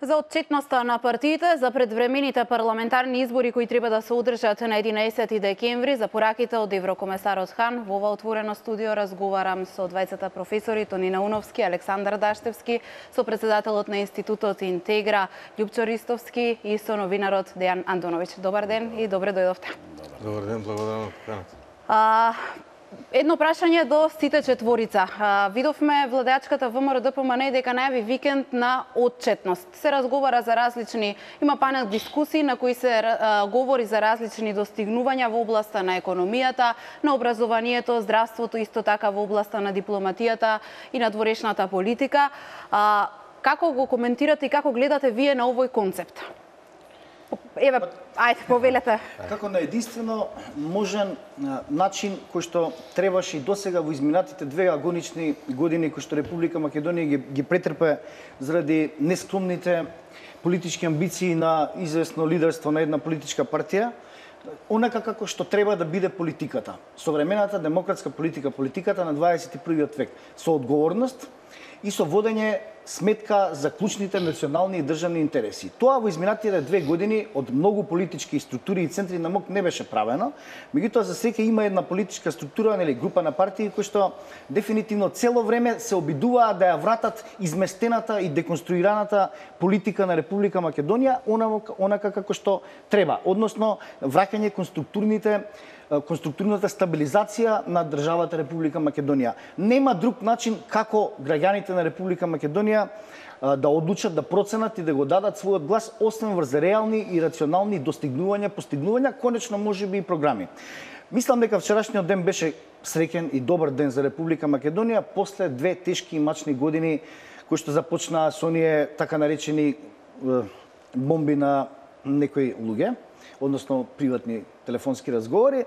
За отчетноста на партиите за предвремените парламентарни избори кои треба да се одржат на 11 декември, за пораките од еврокомесарот Хан, во ова отворено студио разговарам со двајцата професори Тонина Уновски, Александар Даштевски, со председателот на Институтот Интегра Љупчо Ристовски и со новинарот Дејан Андоновиќ. Добар ден и добре дојдовте. Добар ден, благодарам на поканата. Едно прашање до сите четворица. Видовме владеачката ВМРО ДПМН дека најави викенд на отчетност. Се разговара за различни, има панел дискусии на кои се говори за различни достигнувања во областа на економијата, на образованието, здравството, исто така во областа на дипломатијата и на дворешната политика. Како го коментирате и како гледате вие на овој концепт? Еве, ајде, повелете. Како на единствено можен начин кој што требаше и досега во изминатите две агонични години кои што Република Македонија ги претрпе заради нескромните политички амбиции на известно лидерство на една политичка партија, онака како што треба да биде политиката. Современата демократска политика, политиката на 21. век, со одговорност и со водење сметка за клучните национални и државни интереси. Тоа во изминатите 2 години од многу политички структури и центри на МОК не беше правено, меѓутоа за среќа има една политичка структура, нели, група на партии кои што дефинитивно цело време се обидуваат да ја вратат изместената и деконструираната политика на Република Македонија онака како што треба, односно враќање конструктурната стабилизација на државата Република Македонија. Нема друг начин како граѓаните на Република Македонија да одлучат, да проценат и да го дадат својот глас, освен врз реални и рационални постигнувања, конечно можеби и програми. Мислам дека вчерашниот ден беше среќен и добар ден за Република Македонија после 2 тешки и мачни години кои што започнаа со оние така наречени бомби на некои луѓе, односно приватни телефонски разговори.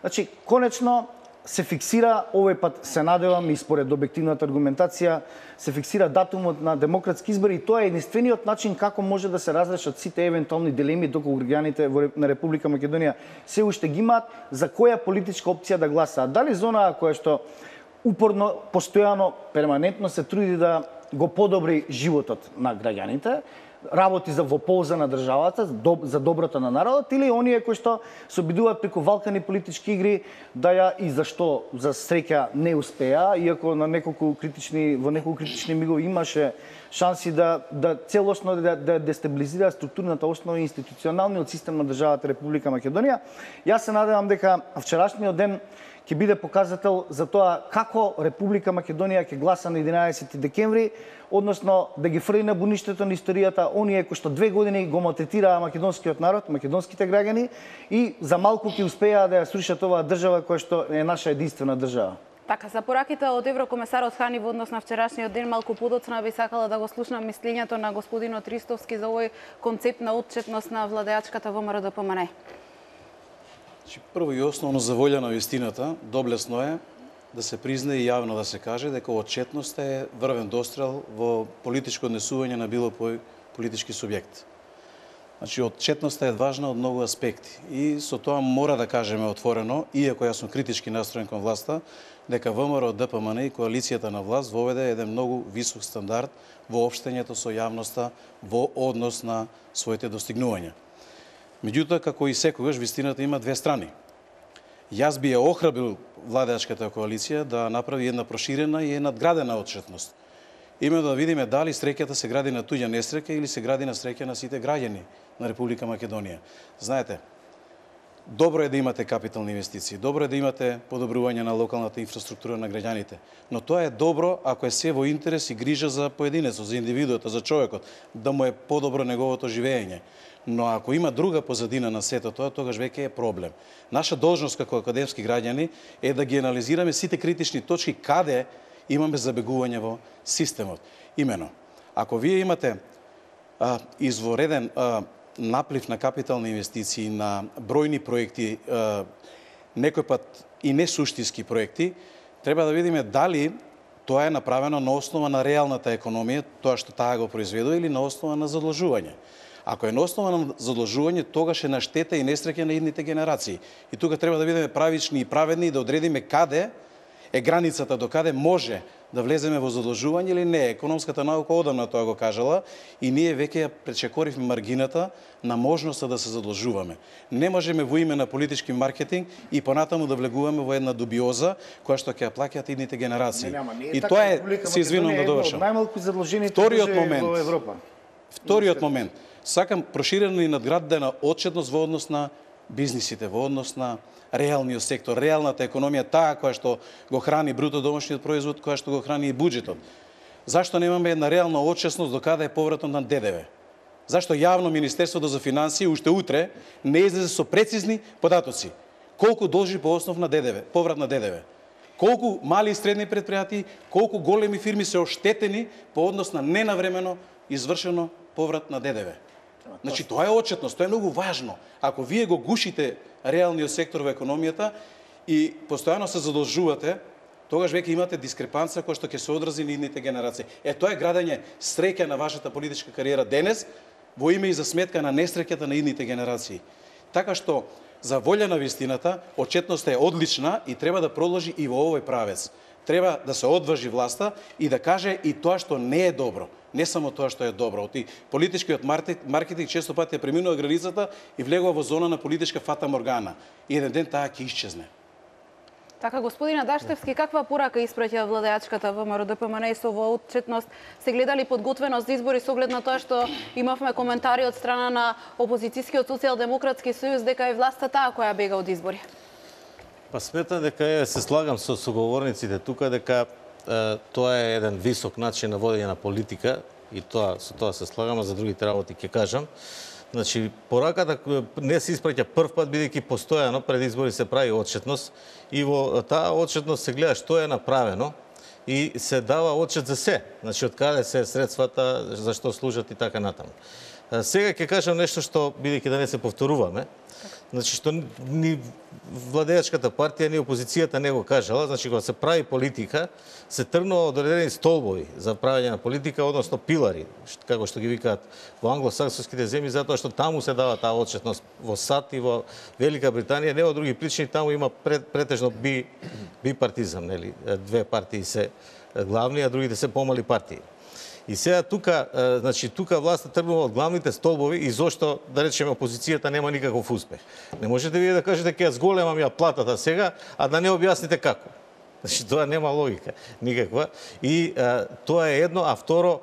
Значи, конечно се фиксира, овој пат се надевам и според објективната аргументација, се фиксира датумот на демократски избори и тоа е единствениот начин како може да се разрешат сите евентуални дилеми доколку граѓаните на Република Македонија се уште ги имаат за која политичка опција да гласаат. Дали за онаа која што упорно, постојано, перманентно се труди да го подобри животот на граѓаните, работи во полза на државата, за доброто на народот, или оние кои што се обидуваат преку валкани политички игри да ја и зашто за среќа не успеа, иако на неколку критични мигови имаше шанси да целосно да дестабилизира структурната основа и институционалниот систем на државата Република Македонија. Јас се надевам дека вчерашниот ден ќе биде показател за тоа како Република Македонија ќе гласа на 11 декември, односно да ги фрли на буништето на историјата оние кои што 2 години го малтретираа македонскиот народ, македонските граѓани и за малку ќе успеа да ја срушат оваа држава која што е наша единствена држава. Така, за пораките од еврокомесарот Хани во однос на вчерашниот ден, малку подоцна би сакала да го слушнам мислењето на господинот Ристовски за овој концепт на отчетност на владеачката ВМРО ДПМН. Прво и основно за волја на вистината, доблесно е да се признае и јавно да се каже дека отчетноста е врвен дострел во политичко однесување на било кој политички субјект. Значи, отчетноста е важна од многу аспекти и со тоа мора да кажеме отворено, иако јас сум критички настроен кон власта, дека ВМРО ДПМН и коалицијата на власт воведе еден многу висок стандард во општењето со јавноста во однос на своите достигнувања. Меѓутоа, како и секогаш, вистината има две страни. Јас би ја охрабрил владеачката коалиција да направи една проширена и надградена отчетност. Именно да видиме дали среќата се гради на туѓа несреќа или се гради на среќа на сите граѓани на Република Македонија. Знаете, добро е да имате капитални инвестиции, добро е да имате подобрување на локалната инфраструктура на граѓаните, но тоа е добро ако е се во интерес и грижа за поединецот, за индивидуата, за човекот, да му е подобро неговото живење. Но ако има друга позадина на сето тоа, тогаш веќе е проблем. Наша должност како академски граѓани е да ги анализираме сите критични точки каде имаме забегување во системот. Имено, ако вие имате извореден наплив на капитални инвестиции, на бројни проекти, некој пат и несуштински проекти, треба да видиме дали тоа е направено на основа на реалната економија, тоа што таа го произведува, или на основа на задолжување. Ако е на основа на задолжување, тогаш е на штета и несреќа на идните генерации. И тука треба да бидеме правични и праведни и да одредиме каде е границата до каде може да влеземе во задолжување или не. Економската наука одамна тоа го кажала и ние веќе ја пречекоривме маргината на можноста да се задолжуваме. Не можеме во име на политички маркетинг и понатаму да влегуваме во една дубиоза која што ќе ја плаќаат идните генерации. И тоа е, се извинувам да довршам. Најмалку задлжените држави во Европа. Вториот момент. Сакам проширена и надградена отчетност во однос на бизнисите, во однос на реалниот сектор, реалната економија, таа која што го храни бруто домашниот производ, која што го храни и буџетот. Зашто немаме една реална отчетност до каде е повратот на ДДВ? Зашто јавно Министерството за финансии уште утре не излезе со прецизни податоци? Колку должи по основ на ДДВ, поврат на ДДВ? Колку мали и средни предпријатии, колку големи фирми се оштетени по однос на ненавремено извршено поврат на ДДВ? Значи, тоа е отчетност, тоа е многу важно. Ако вие го гушите реалниот сектор во економијата и постојано се задолжувате, тогаш веќе имате дискрепанца која што ќе се одрази на идните генерации. Тоа е градење среќа на вашата политичка кариера денес, во име и за сметка на несреќата на идните генерации. Така што, за волја на вистината, отчетноста е одлична и треба да продолжи и во овој правец. Треба да се одважи власта и да каже и тоа што не е добро. Не само тоа што е добро. Оти политичкиот маркетинг често пати ја преминува границата и влегува во зона на политичка фата моргана. И еден ден таа ќе исчезне. Така, господина Даштевски, каква порака испраќа владеачката ВМРО-ДПМН со оваа отчетност? Се гледали подготвеност за избори со оглед на тоа што имавме коментари од страна на опозицијскиот социјалдемократски сојуз дека е власта таа која бега од избори? Па сметам дека се слагам со соговорниците тука дека тоа е еден висок начин на водење на политика и со тоа се слагам, а за другите работи ќе кажам. Значи, пораката не се испраќа прв пат, бидејќи постојано пред избори се прави отчетност и во таа отчетност се гледа што е направено и се дава отчет за се. Значи, од каде се средствата, за што служат и така натаму. Сега ќе кажам нешто што, бидејќи да не се повторуваме, значи што ни владеачката партија, ни опозицијата не го кажала, значи кога се прави политика, се тргнува од одредени столбови за правење на политика, односно пилари, како што ги викаат во англосаксонските земји, затоа што таму се дава таа отчетност. Во САД и во Велика Британија, не од други причини, таму има претежно бипартизам, нели? Две партии се главни, а другите се помали партии. И сега тука, значи тука власта тргнува од главните столбови и зошто, да речеме, опозицијата нема никаков успех. Не можете вие да кажете ќе ја зголемам ја платата сега, а да не објасните како. Значи тоа нема логика никаква. И тоа е едно, а второ,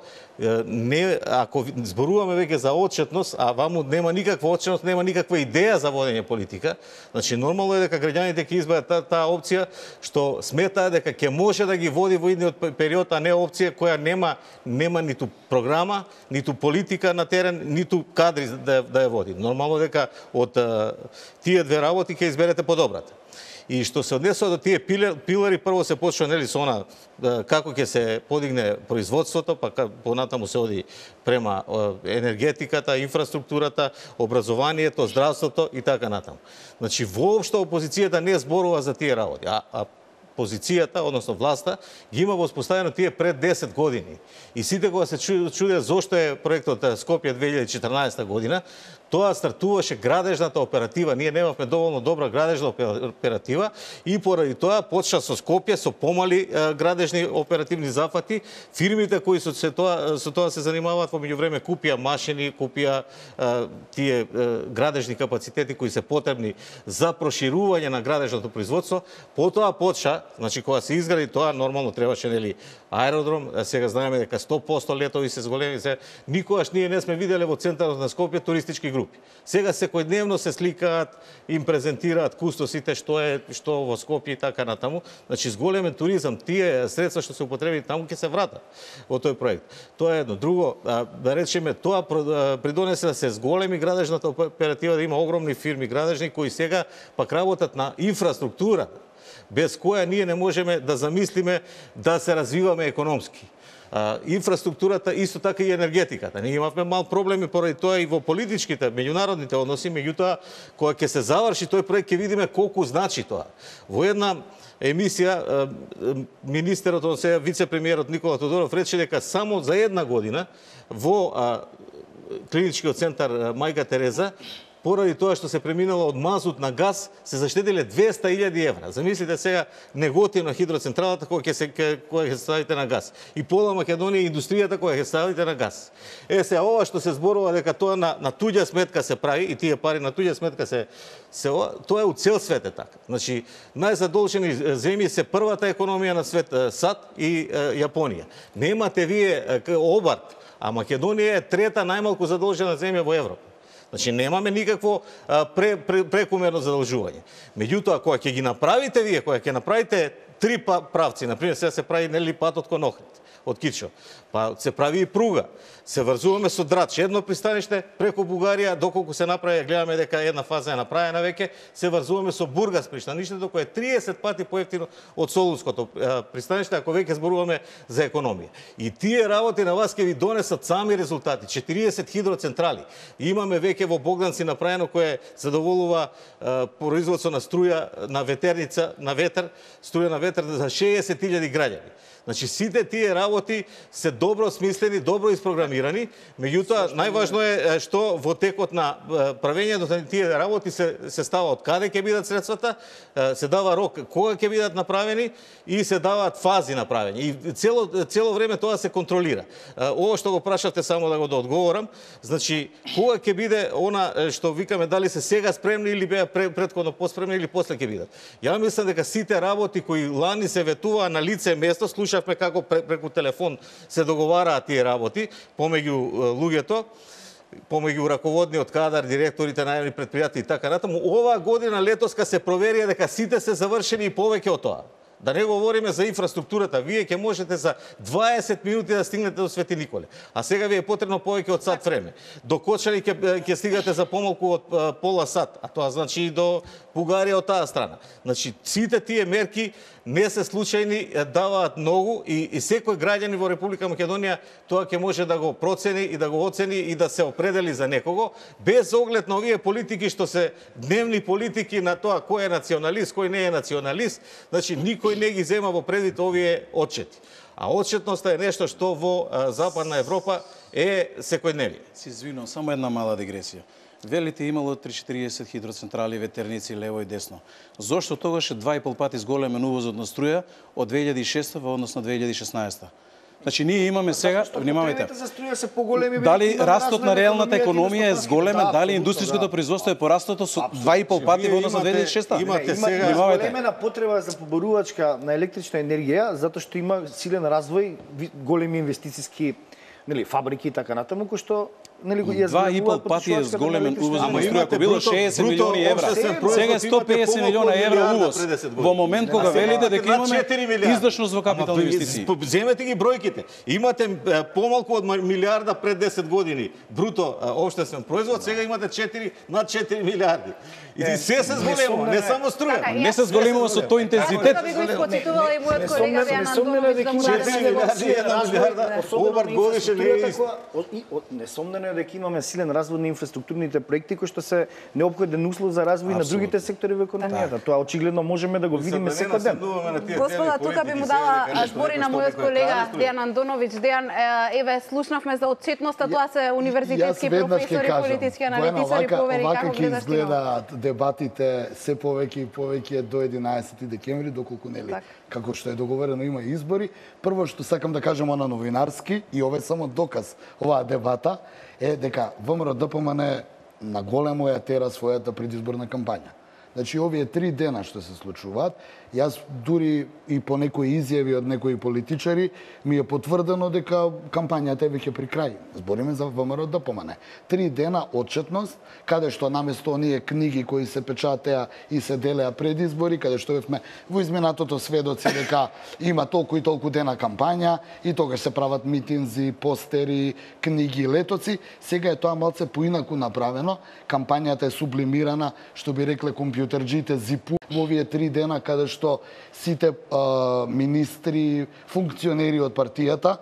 не, ако зборуваме веќе за отчетност, а ваму нема никаква отчетност, нема никаква идеја за водење политика, значи нормално е дека граѓаните ќе изберат таа опција што сметаа дека ќе може да ги води во идниот период, а не опција која нема ниту програма, ниту политика на терен, ниту кадри да ја води. Нормално дека од тие две работи ќе изберете подобрата. И што се однесува до тие пилари, прво се почва нели со она како ќе се подигне производството, па понатаму се оди према енергетиката, инфраструктурата, образованието, здравството и така натаму. Значи воопшто опозицијата не зборува за тие работи, а позицијата, односно власта, ги има воспоставено тие пред 10 години. И сите кога се чудеа зошто е проектот Скопје 2014 година, тоа стартуваше градежната оператива. Ние немавме доволно добра градежна оператива и поради тоа почна со Скопје, со помали градежни оперативни зафати. Фирмите кои со тоа се занимаваат во меѓувреме купија машини, купија тие градежни капацитети кои се потребни за проширување на градежното производство. Потоа почна, значи кога се изгради тоа, нормално требаше нели аеродром, сега знаеме дека 100% летови се зголеми, никогаш ние не сме виделе во центарот на Скопје туристички групи. Сега секојдневно се сликаат, им презентираат кустосите што во Скопје и така натаму. Значи зголемен туризам, тие средства што се употребени таму ќе се вратат во тој проект. Тоа е едно. Друго, да речеме, тоа придонесе да се зголеми градежната оператива, да има огромни фирми градежни кои сега пак работат на инфраструктура, без која ние не можеме да замислиме да се развиваме економски. Инфраструктурата, исто така и енергетиката. Ние имавме мал проблеми поради тоа и во политичките, меѓународните односи, меѓутоа, кога ќе се заврши тој проект, ќе видиме колку значи тоа. Во една емисија, министерот, односно вице-премиерот Никола Тодоров рече дека само за една година во клиничкиот центар Мајка Тереза поради тоа што се преминало од мазут на газ, се заштедиле 200.000 евра. Замислите сега неготивно хидроцентралата која ќе ставите на газ. И пола Македонија и индустријата која ќе ставите на газ. Сега ова што се зборува дека тоа на туѓа сметка се прави и тие пари на туѓа сметка тоа е у цел свет е така. Значи, најзадолжени земји се првата економија на свет, САД и Јапонија. Немате вие обарт, а Македонија е трета најмалку задолжена земја во Европа. Значи, немаме никакво прекумерно задолжување. Меѓутоа, кога ќе ги направите вие, кога ќе направите 3 правци, например, сега се прави нели патот кон Охрид, од Кичо, па се прави и пруга, се врзуваме со Драч, едно пристаниште преку Бугарија, доколку се направи, гледаме дека една фаза е направена веќе, се врзуваме со Бургас пристаништето, кој е 30 пати поевтино од Солунското пристаниште, ако веќе зборуваме за економија. И тие работи на вас ќе ви донесат сами резултати. 40 хидроцентрали. Имаме веќе во Богданци направено кое задоволува производство на струја на ветерница, на ветер, струја на ветер за 60.000 граѓани. Значи, сите тие работи се добро смислени, добро испрограмирани, меѓутоа, најважно е што во текот на правењето на тие работи се става од каде ќе бидат средствата, се дава рок кога ќе бидат направени и се даваат фази направени. И цело време тоа се контролира. Ова што го прашавте, само да го доодговорам, значи, кога ќе биде она што викаме дали се сега спремни или беа претходно поспремни или после ќе бидат. Ја мислам дека сите работи кои лани се ветуваа на лице место, слушавме како преку телефон се договараат тие работи помеѓу луѓето, помеѓу раководниот кадар, директорите на јавни претпријатија и така натаму. Оваа година летоска се проверија дека сите се завршени и повеќе од тоа. Да не говориме за инфраструктурата. Вие ќе можете за 20 минути да стигнете до Свети Николе. А сега ви е потребно повеќе од сат време. До Кочани ќе стигате за помалку од пола сат, а тоа значи и до Бугарија од таа страна. Значи, сите тие мерки не се случајни, даваат многу и секој граѓанин во Република Македонија тоа ќе може да го процени и да го оцени и да се определи за некого, без оглед на овие политики што се дневни политики на тоа кој е националист, кој не е националист. Значи, никој не ги зема во предвид овие отчети. А отчетноста е нешто што во Западна Европа е секојдневие. Си извинувам, само една мала дигресија. Велите имало 340 хидроцентрали, ветерници лево и десно. Зошто тогаш е 2,5 пати зголемен увозот на струја од 2006 во однос на 2016? Значи, ние имаме сега, внимавајте, дали растот на реалната економија е зголемен, дали индустријското производство е порастото со 2,5 пати во однос на 2006? Има времена потреба за поборувачка на електрична енергија, затоа што има силен развој, големи инвестициски фабрики и така натаму, кои што 2,5 пати е зголемен увоз на струја, ако било 60 милиони евра. Сега е 150 милиона евра увоз. Во момент кога велите дека имаме издашност во капитални инвестиции. Земете ги бројките. Имате помалку од милиарда пред 10 години бруто општествен производ, сега имате над 4 милиарди. И се зголемува, не само струја. Не се зголемува со тој интензитет. Би го испоцитувала и мојот колега Дејан Андоновиќ да му Несомнено е дека имаме силен развој на инфраструктурните проекти кои што се неопходен услов за развој на другите сектори во економијата. Тоа очигледно можеме да го видиме секој ден. Господа, тука би му дала збори на мојот колега Дејан Андоновиќ. Дејан, еве слушнавме за отчетноста, тоа се универзитетски професори, политички аналитичари, повери како гледаш ти изгледаат дебатите се повеќе и повеќе до 11 декември, доколку нели како што е договорено има избори. Прво што сакам да кажам на новинарски и ова е само доказ оваа дебата е дека ВМРО-ДПМН на големо ја тера својата предизборна кампања. Значи, овие 3 дена што се случуваат, јас дури и по некои изјави од некои политичари ми е потврдено дека кампањата е веќе при крај. Збориме за ВМРО-ДПМН. 3 дена отчетност, каде што наместо оние книги кои се печатеа и се делеа пред избори, каде што бевме во изминатото сведоци дека има толку и толку дена кампања и тогаш се прават митинзи, постери, книги, летоци, сега е тоа малце поинаку направено. Кампањата е сублимирана, што би рекле компјутерџите, зипу во овие 3 дена каде што сите министри, функционери од партијата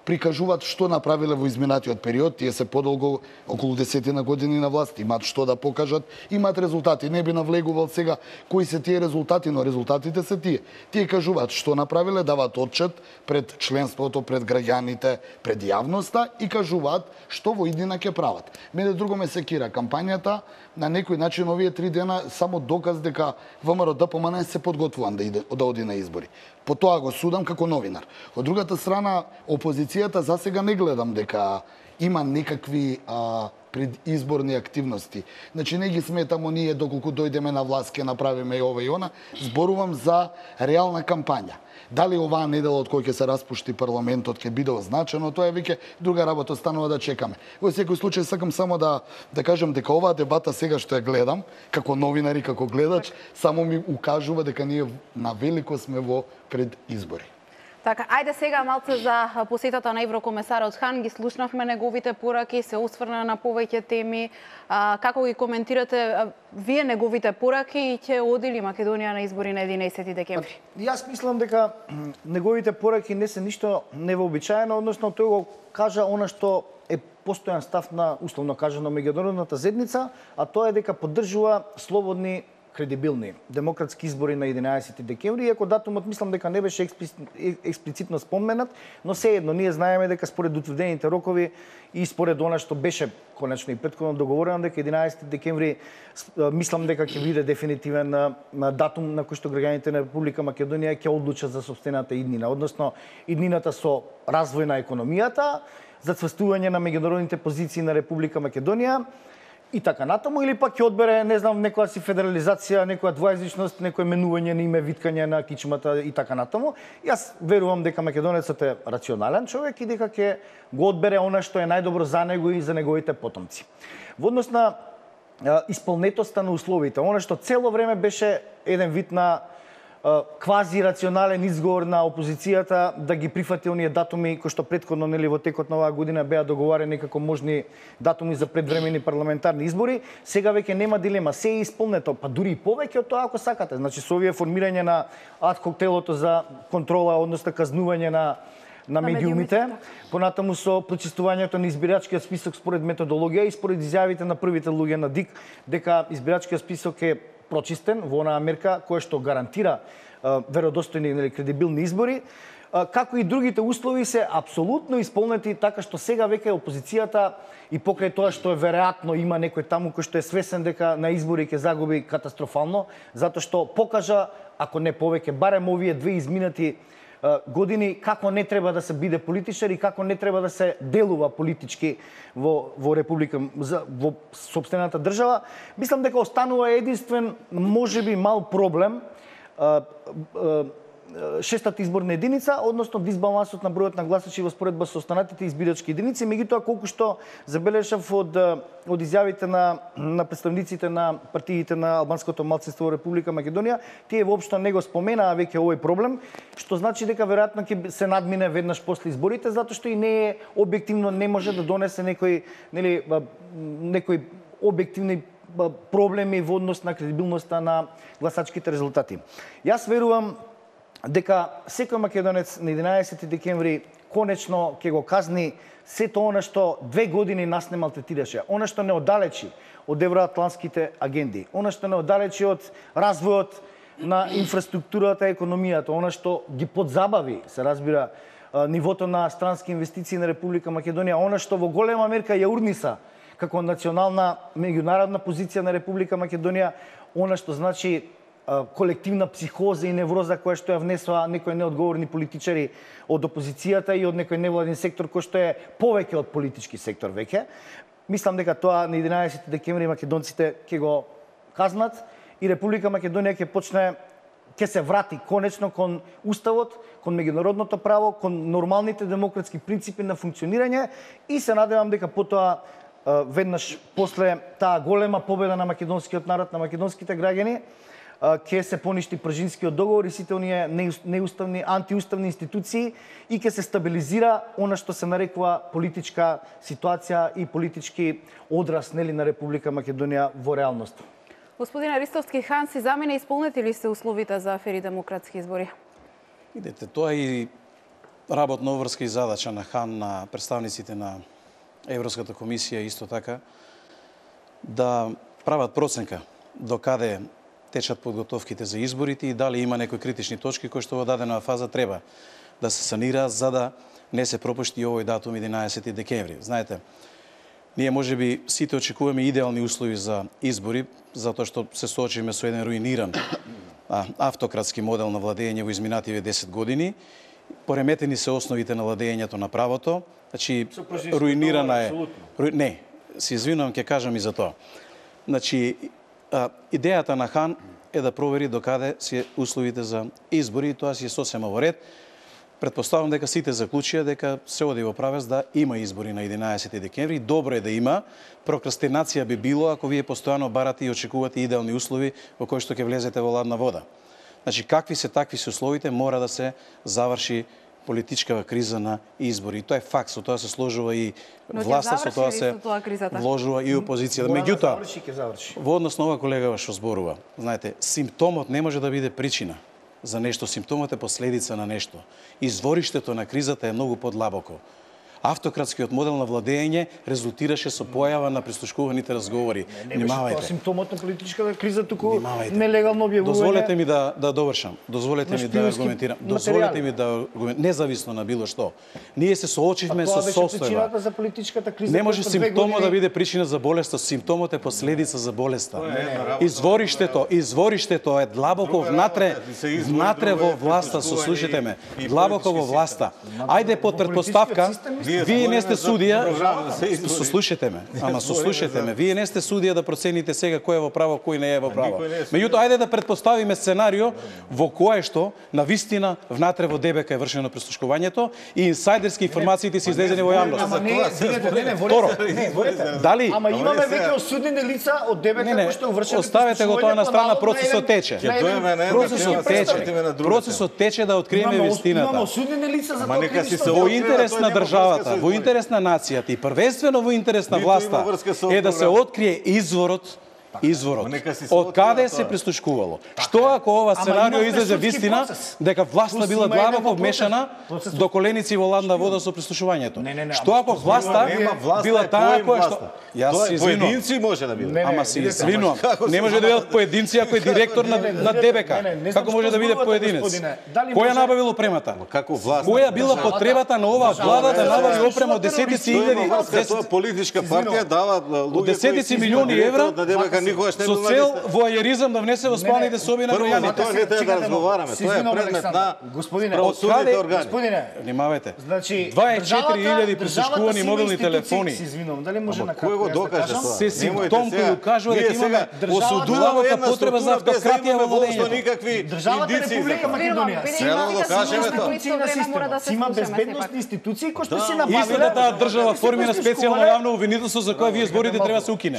прикажуваат што направиле во изминатиот период. Тие се подолго, околу 10 години на власт, имаат што да покажат, имаат резултати. Не би навлегувал сега кои се тие резултати, но резултатите се тие. Тие кажуваат што направиле, даваат отчет пред членството, пред граѓаните, пред јавноста и кажуваат што во иднина ќе прават. Мене друго ме секира кампањата, на некој начин овие 3 дена само доказ дека ВМРО-ДПМН се подготвуван да оди на избори. По тоа го судам како новинар. Од другата страна, опозицијата за сега не гледам дека има некакви предизборни активности. Значи не ги сметамо ние доколку дојдеме на власт ќе направиме и ова и она. Зборувам за реална кампања. Дали оваа недела од кој ќе се распушти парламентот ќе биде означено, тоа е веќе друга работа, останува да чекаме. Во секој случај сакам само да кажам дека оваа дебата сега што ја гледам, како новинар и како гледач, само ми укажува дека ние на велико сме во предизбори. Така, ајде сега малце за посетата на еврокомесарот Хан, ги слушнавме неговите пораки, се осврна на повеќе теми. Како ги коментирате вие неговите пораки и ќе оди ли Македонија на избори на 11 декември? Јас мислам дека неговите пораки не се ништо невообичаено, односно тој го кажа она што е постојан став на, условно кажано, меѓународната заедница, а тоа е дека поддржува слободни, кредибилни демократски избори на 11 декември, иако датумот мислам дека не беше експлицитно споменат, но сеедно ние знаеме дека според утврдените рокови и според она што беше конечно и претходно договорено дека 11 декември мислам дека ќе биде дефинитивен на датум на кој што граѓаните на Република Македонија ќе одлучат за сопствената иднина, односно иднината со развој на економијата, зацврстување на меѓународните позиции на Република Македонија и така натаму, или пак ќе одбере, не знам, некоја си федерализација, некоја двојазичност, некој менување на име, виткање на кичмата и така натаму. Јас верувам дека македонецот е рационален човек и дека ќе го одбере она што е најдобро за него и за неговите потомци. Во однос на исполнетоста на условите, она што цело време беше еден вид на квази рационален изговор на опозицијата да ги прифати оние датуми кои што претходно нели во текот на оваа година беа договарани како можни датуми за предвремени парламентарни избори, сега веќе нема дилема, се е исполнето, па дури и повеќе од тоа ако сакате. Значи со овие формирање на ад-хок телото за контрола, односно казнување на медиумите, понатаму со прочистувањето на избирачкиот список според методологија и според изјавите на првите луѓе на ДИК дека избирачкиот список е прочистен во онаа мерка која што гарантира веродостојни или кредибилни избори, како и другите услови се апсолутно исполнети, така што сега веќе опозицијата и покрај тоа што веројатно има некој таму кој што е свесен дека на избори ќе загуби катастрофално, затоа што покажа, ако не повеќе, барем овие 2 изминати години како не треба да се биде политичар и како не треба да се делува политички во Република, во сопствената држава. Мислам дека останува единствен, можеби мал проблем, шестата изборна единица, односно дисбалансот на бројот на гласачи во споредба со останатите избирачки единици, меѓутоа колку што забележав од изјавите на представниците на партиите на албанското малцинство во Република Македонија, тие воопшто не го споменаа веќе овој проблем, што значи дека веројатно ќе се надмине веднаш после изборите, затоа што и не е објективно, не може да донесе некои објективни проблеми во однос на кредибилноста на гласачките резултати. Јас верувам дека секој македонец на 11 декември конечно ќе го казни сето она што 2 години нас не малтретираше, она што не оддалечи од евроатлантските агенди, она што не оддалечи од развојот на инфраструктурата и економијата, она што ги подзабави, се разбира, нивото на странски инвестиции на Република Македонија, она што во голема мерка ја урниса како национална меѓународна позиција на Република Македонија, она што значи колективна психоза и невроза која што ја внесоа некои неодговорни политичари од опозицијата и од некој невладин сектор кој што е повеќе од политички сектор веќе. Мислам дека тоа на 11 декември македонците ќе го казнат и Република Македонија ќе се врати конечно кон уставот, кон меѓународното право, кон нормалните демократски принципи на функционирање и се надевам дека потоа веднаш после таа голема победа на македонскиот народ, на македонските граѓани, ќе се поништи Пржинскиот договор и сите оние неуставни, антиуставни институции и ќе се стабилизира она што се нарекува политичка ситуација и политички одраз на Република Македонија во реалност. Господин Аристовски, Хан, си замина исполнети ли се условите за фери демократски избори? Видете, тоа и работна обврска и задача на ХАН, на представниците на Европската комисија исто така, да прават проценка до каде течат подготовките за изборите и дали има некои критични точки кои што во дадена фаза треба да се санираат за да не се пропушти овој датум 11 декември. Знаете, ние можеби сите очекуваме идеални услови за избори, затоа што се соочиме со еден руиниран автократски модел на владење во изминативе 10 години. Пореметени се основите на владењето на правото, значи руинирана е. Не, се извинувам, ќе кажам и за тоа. Значи, идејата на ХАН е да провери докаде се условите за избори и тоа си е сосема во ред. Претпоставам дека сите заклучија дека се оди во правец да има избори на 11 декември. Добро е да има. Прокрастинација би било ако вие постојано барате и очекувате идеални услови во кои што ќе влезете во ладна вода. Значи, какви се такви се условите, мора да се заврши политичкава криза на избори. И тоа е факт, со тоа се сложува и власта, со тоа се вложува и опозицијата. Меѓутоа, во однос на ова колегава што зборува, знаете, симптомот не може да биде причина за нешто, симптомот е последица на нешто. Извориштето на кризата е многу подлабоко. Автократскиот модел на владење резултираше со појава на прислушкуваните разговори. Внимавајте. Симптомот на политичката криза туку нелегално објавување. Дозволете ми да довршам. Дозволете ми да аргументирам. Дозволете ми да независно на било што. Ние се соочивме со состојба. За политичката криза. Не може симптомот да биде причина за болеста, симптомот е последица за болеста. Извориштето е длабоко внатре во власта, сослушайте ме. Длабоко во власта. Ајде под претпоставка. Вие не сте судија, сослушате ме, сослушате ме. Вие не сте судија да процените сега кој е во право, кој не е во право. Меѓутоа, ајде да претпоставиме сценарио во кое што навистина внатре во ДБК е вршено прислушкувањето и инсайдерски информациите се излезени во јавност. Дали? Ама имаме веќе осудени лица од ДБК кои што вршат. Оставете го тоа на страна, процесот тече. Процесот тече да откриеме вистината. Имаме осудени лица за тоа. Во интерес на државата, во интерес на нацијата и првенствено во интерес на власта е да се открие изворот од каде се прислушкувало. Што ако ова сценарио излезе вистина дека власта била длабоко вмешана до коленици во ладна вода со прислушувањето? Што ако власта била таа која што јас се извинувам. Поединци може да биде. Ама се извинувам. Не може да бидат поединци ако е директор на ДБК. Како може да биде поединец? Кој ја набавил опремата? Која била потребата на оваа влада да набави опрема од десетици илјади? Политичка партија дава луѓе десетици милиони евра со цел воајеризам да внесе во спалните соби на граѓаните. Тоа не треба да разговараме. Тоа е предмет на правосудните органи. Господине, внимавајте. Значи 24.000 прислушкувани мобилни телефони. Се извинувам, дали може на кој го докаже тоа? Се симптом кој укажува дека имаме осудувалата потреба за автократија во владењето. Никакви државата Република Македонија има безбедносни институции кои што си набавиле. Истата таа држава формира специјално јавно обвинителство за која вие зборите треба да се укине.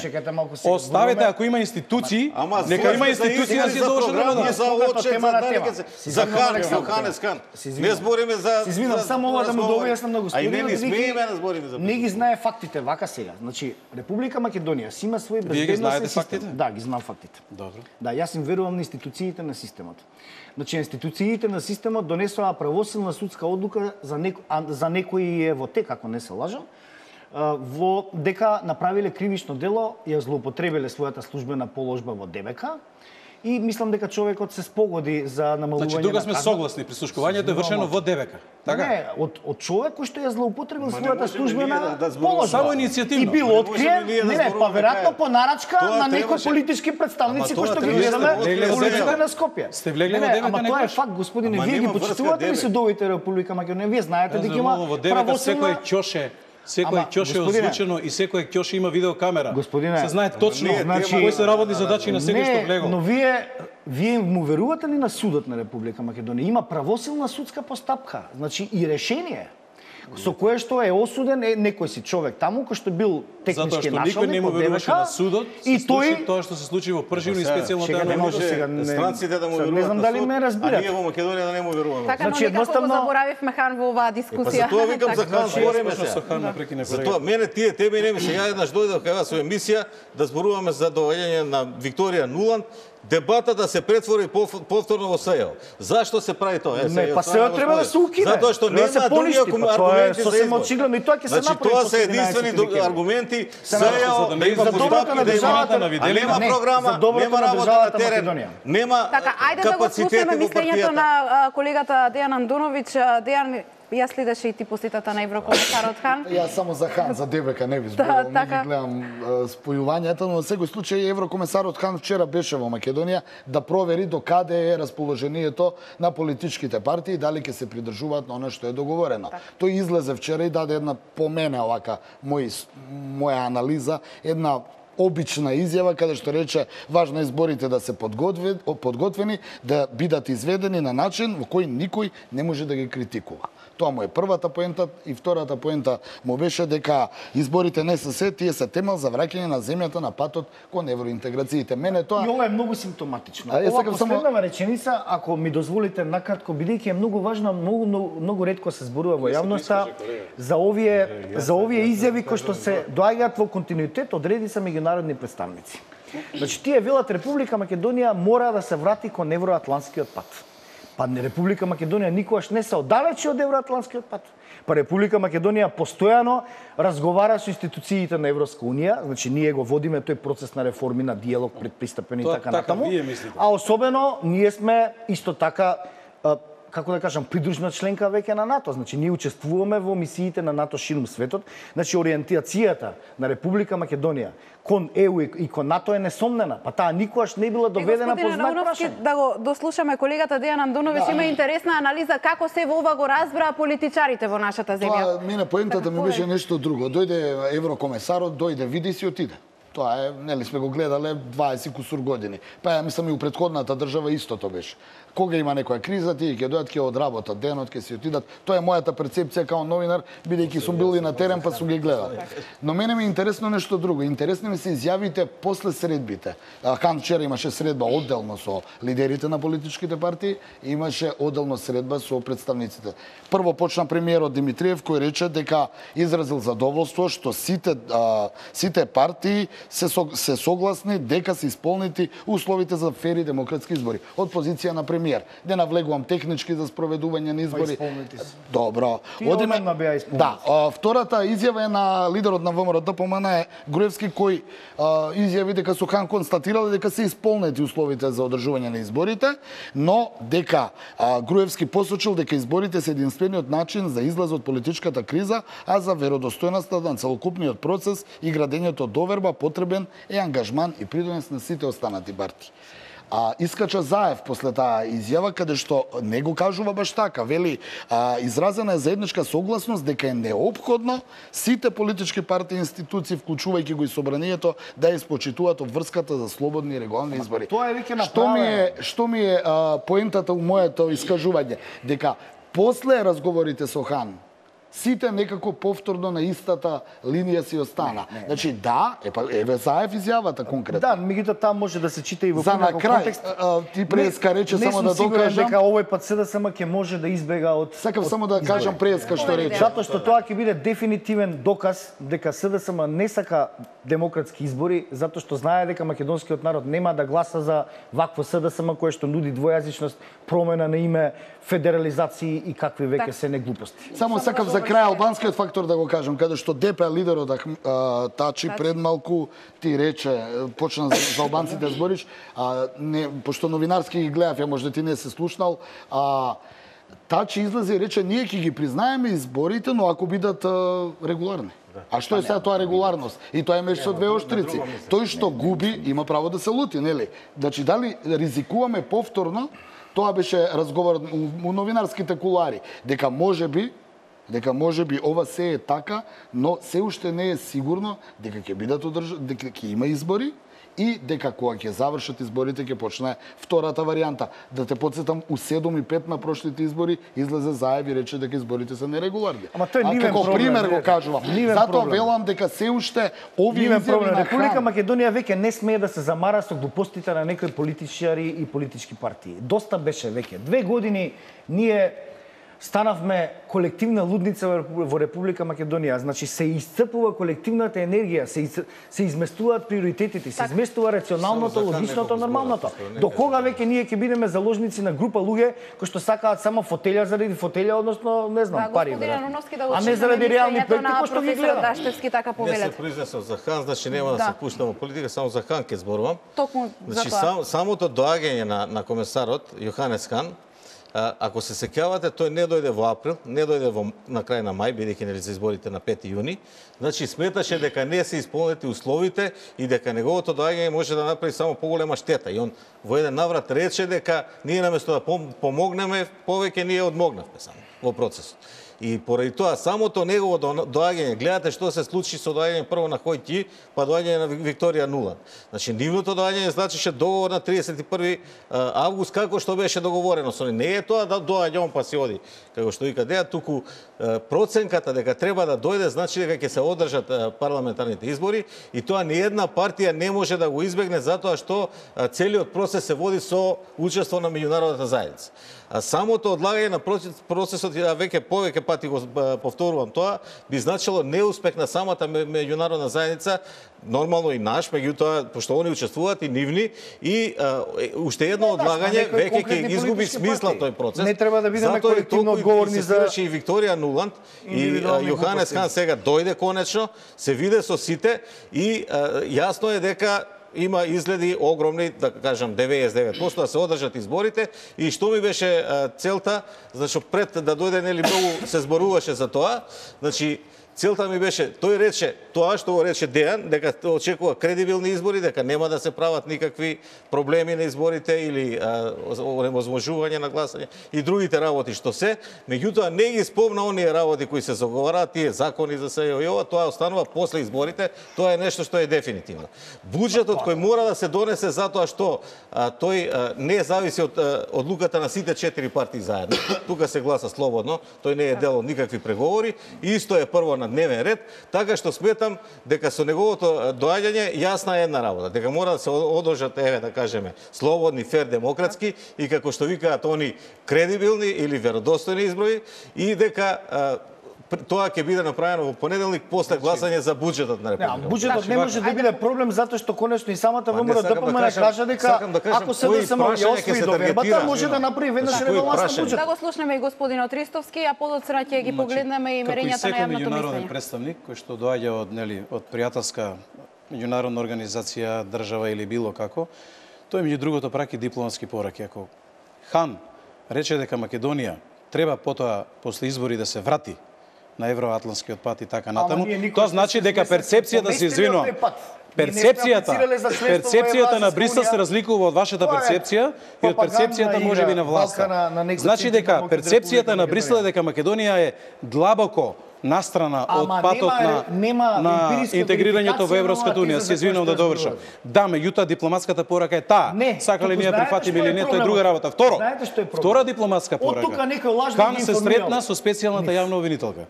Оставете ако има институции, нека има институции да се довршат работата. За Ханескан. Не збориме за... Се извинам, само ова да му дојаснам на господинот. Ај не смееме да збориме за... Не ги знае фактите, вака сега. Значи, Република Македонија си има свој безбедносни... Вие ги знаете фактите? Да, ги знам фактите. Добро. Да, јас им верувам на институциите на системот. Значи, институциите на системот донесоа правосилна судска одлука за некои во тек, ако не се лажам, во дека направиле кривично дело, ја злоупотребиле својата службена положба во ДБК и мислам дека човекот се спогоди за намалување. Значи тука сме согласни, прислушкувањето е вршено во ДБК. Така? Не, од човек кој што ја злоупотребил својата службена положба. Само иницијативно. И бил откриен, не, па веројатно по нарачка на некои политички представници кои што ги гледаме улиците на Скопје. Сте влегли во ДБК? Ама тоа е факт, господине, вие ги почитувате ли судовите Република Македонија? Вие знаете дека има правосилна секој ќоше озвучено и секој ќоше има видеокамера. Господине, се знае точно кои се работни задачи на секој што влегол. Но вие му верувате ли на судот на Република Македонија? Има правосилна судска постапка, значи и решение со кое што е осуден некој си човек таму кој што бил технички началник во ДБК на судот и тој тоа што се случи во Пржино и специјално не може странците да му веруваат. Не знам дали ме разбирате. А ние во Македонија да не му веруваме. Така, но никако го заборавивме Хан во оваа дискусија. Затоа викам за Хан збориме со Хан напрекине. Затоа мене тебе не ми се ја еднаш дојдов кај вас со емисија да зборуваме за доаѓање на Викторија Нуланд дебатата се претвори повторно во СЕО. Зашто се прави тоа? Не, па СЕО треба да се укине. Затоа што нема други аргументи за избор. Очигледно и тоа ќе се направи. Тоа се единствени аргументи СЕО да има доброто на државата на видели, нема програма, нема работа на терен, нема така, ајде да го слушаме мислењето на колегата Дејан Андоновиќ. Дејан, ја следеше и ти посетата на еврокомисарот Хан. Јас само за Хан, за ДБК не ви зборувам, не ги гледам спојувањата, но во секој случај еврокомисарот Хан вчера беше во Македонија да провери до каде е расположението на политичките партии и дали ќе се придржуваат на она што е договорено. Тој излезе вчера и даде една по мене овака моја анализа, една обична изјава каде што рече важно е изборите да се подготвени, да бидат изведени на начин во кој никој не може да ги критикува. Тоа му е првата поента и втората поента му беше дека изборите не се се, тие се темел за враќање на земјата на патот кон евроинтеграциите. Мене тоа и ова е многу симптоматично. Ова последнава реченица, ако ми дозволите накратко, бидејќи е многу важна, многу ретко се зборува во јавноста за овие изјави кои што се доаѓаат во континуитет од редица меѓународни представници. Значи тие велат Република Македонија мора да се врати кон евроатлантскиот пат. Па Република Македонија никогаш не се оддалечи од евроатлантскиот пат. Па Република Македонија постојано разговара со институциите на Европска унија, значи ние го водиме тој процес на реформи, на диалог, предпристапен и така натаму. А особено ние сме исто така како да кажам, придружна членка веќе на НАТО. Значи, ние учествуваме во мисиите на НАТО ширум светот. Значи, ориентацијата на Република Македонија кон ЕУ и кон НАТО е несомнена. Па таа никогаш не била доведена по знак прашање. Да го дослушаме колегата Дејан Андоновиќ, има интересна анализа како се во ова го разбраа политичарите во нашата земја. Тоа мене поентата ми беше нешто друго. Дојде еврокомесарот, дојде, види си, отиде. Тоа е, нели сме го гледале 20 кусур години. Па ја мислам и у претходната држава истото беше. Кога има некоја криза, тие ќе дојдат, ќе одработат денот, ќе си отидат. Тоа е мојата перцепција као новинар, бидејќи сум бил и на терен, па сум ги гледал. Но мене ми е интересно нешто друго. Интересни ми се изјавите после средбите. Хан вчера имаше средба одделно со лидерите на политичките партии, имаше одделно средба со представниците. Прво почна премиерот Димитриев кој рече дека изразил задоволство што сите партии се согласни дека се исполнети условите за фери демократски избори. Од позиција на премиер. Не навлегувам технички за спроведување на избори. Добро. Одиме на беа исполнети. Да, втората изјава е на лидерот на ВМРО ДПМН Груевски кој изјави дека со Хан констатирале дека се исполнети условите за одржување на изборите, но дека Груевски посочил дека изборите се единствениот начин за излез од политичката криза, а за веродостојноста на целокупниот процес и градењето доверба потребен е ангажман и придонес на сите останати партии. Искача Заев после таа изјава, каде што не го кажува баш така. Вели, изразена е заедничка согласност дека е неопходно сите политички партии и институции, вклучувајќи го и собранието, да испочитуваат обврската за слободни и регуларни избори. Тоа е веќе направено. Што ми е поентата у моето искажување? Дека после разговорите со Хан, сите некако повторно на истата линија си остана. Значи да, еве Заев изјавата конкретно. Да, меѓутоа таа може да се чита и во некој контекст. Ти преска рече само да докажам дека овој пат СДСМ ќе може да избега од. Сакам само да кажам преска што рече. Затоа што тоа ќе биде дефинитивен доказ дека СДСМ не сака демократски избори, затоа што знае дека македонскиот народ нема да гласа за вакво СДСМ кое што нуди двојазичност, промена на име, федерализации и какви веќе се не глупости. Само сакам за крај албанскиот фактор да го кажам, каде што ДП лидерот Тачи пред малку ти рече, почна за албанците да збориш, пошто новинарски ги гледав, ја може ти не се слушнал, Тачи излезе и рече ние ќе ги признаеме изборите, но ако бидат регуларни. А што е сега тоа регуларност? И тоа е меѓу со двеоштрици. Тој што губи има право да се лути, нели? Значи дали ризикуваме повторно? Тоа беше разговор у новинарските кулари, дека можеби ова се е така, но се уште не е сигурно дека ќе бидат дека ќе има избори и дека кога ќе завршат изборите ќе почне втората варијанта. Да те потсетам, у 7:05 на прошлите избори излезе Заев и рече дека изборите се нерегуларни. Ама тој нивен како проблем, пример го кажувам. Затоа велам дека се уште овие изјави на Република Македонија веќе не смее да се замара со глупостите на некои политичари и политички партии. Доста беше веќе. 2 години ние станавме колективна лудница во Република Македонија. Значи се исцрпува колективната енергија, се изместуваат приоритетите, се изместува рационалното, логичното, нормалното. До кога веќе ние ќе бидеме заложници на група луѓе кои што сакаат само фотелја заради фотелја, односно не знам, пари, а не заради реални проекти кои што ги гледам. Даштевски така повелете. Не се произнесов за Хан, значи нема да се пуштам во политика, само за Хан ќе зборувам. Токму за значи, тоа. самото доаѓање на комесарот Јоханес Хан, ако се сеќавате, тој не дојде во април, не дојде на крај на мај, бидејќи нели се изборите на 5 јуни. Значи сметаше дека не се исполнети условите и дека неговото доаѓање може да направи само поголема штета. И он во еден наврат рече дека ние наместо да помогнеме, повеќе ние одмогнавме само во процесот. И поради тоа, самото негово доаѓање, гледате што се случи со доаѓање прво на Хојти, па доаѓање на Викторија Нулан. Значи, нивното доаѓање значише договор на 31 август, како што беше договорено со нив. Не е тоа да доаѓа он па си оди, како што вика Деја, туку проценката дека треба да дојде, значи дека ќе се одржат парламентарните избори и тоа ни една партија не може да го избегне затоа што целиот процес се води со учество на меѓународната заедница. А самото одлагање на процесот, веќе повеќе пати го повторувам тоа, би значило неуспех на самата меѓународна заедница, нормално и наш, меѓутоа, пошто они учествуваат и нивни, и уште едно одлагање веќе ќе изгуби смисла тој процес. Не треба да бидеме колективно одговорни за... Затоа и Викторија Нуланд и Јоханес Хан сега дојде конечно, се виде со сите и јасно е дека има изгледи огромни, да кажам 99% да се одржат изборите и што ми беше целта, значи пред да дојде нели многу се зборуваше за тоа, значи целта ми беше, тој рече тоа што го рече Дејан, дека очекува кредибилни избори, дека нема да се прават никакви проблеми на изборите или онемозвожување на гласање и другите работи што се, меѓутоа не ги спомна оние работи кои се заговараат, тие закони за СЕО и ова, тоа останува после изборите, тоа е нешто што е дефинитивно. Буџетот кој мора да се донесе затоа што тој не зависи од одлуката на сите 4 партии заедно, тука се гласа слободно, тој не е дел од никакви преговори, исто е прво на дневен ред, така што сметам дека со неговото доаѓање јасна е една работа, дека мора да се одржат, еве да кажеме, слободни, фер, демократски и како што викаат они кредибилни или веродостојни избори и дека тоа ќе биде направено во понеделник после гласање за буџетот на Републиката. Буџетот не може да биде проблем затоа што конечно и самата ВМРО ДПМН кажа дека ако се СДСМ ја освои довербата, може да направи веднаш ребаланс на буџет. Да го слушнеме и господинот Ристовски, а подоцна ќе ги погледнеме и мерењата на јавното мислење. Меѓународен представник кој што доаѓа од пријателска меѓународна организација, држава или било како, тој меѓу другото праќа дипломатски пораки. Ако Хан рече дека Македонија треба потоа после избори да се врати на евроатлантскиот пат и така натаму, тоа значи дека перцепцијата се извинува. Перцепцијата на Брисел се разликува од вашата перцепција и од перцепцијата можеби на власта. Значи дека перцепцијата на Брисел е дека Македонија е длабоко настрана од патот на интегрирањето во Европската унија. Се извинувам да довршам. Да, меѓутоа дипломатската порака е таа. Сакале ние прифатиме или не, тоа е друга работа. Втора дипломатска порака. Хан се сретна со специјалната јавна обвинителка.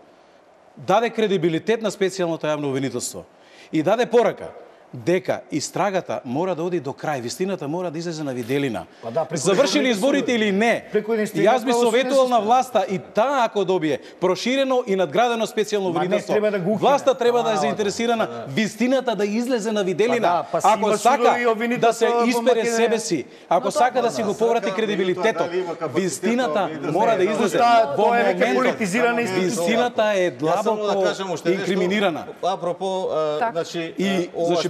Даде кредибилитет на специјалното јавно обвинителство и даде порака дека истрагата мора да оди до крај, вистината мора да излезе на виделина. Завршили изборите или не, јас би советувал на власта и таа ако добие проширено и надградено специјално обвинителство, власта треба да е заинтересирана вистината да излезе на виделина. Ако сака да се испере себе си, ако сака да си го поврати кредибилитетот, вистината мора да излезе во моментот. Вистината е длабоко инкриминирана. Апропо, значи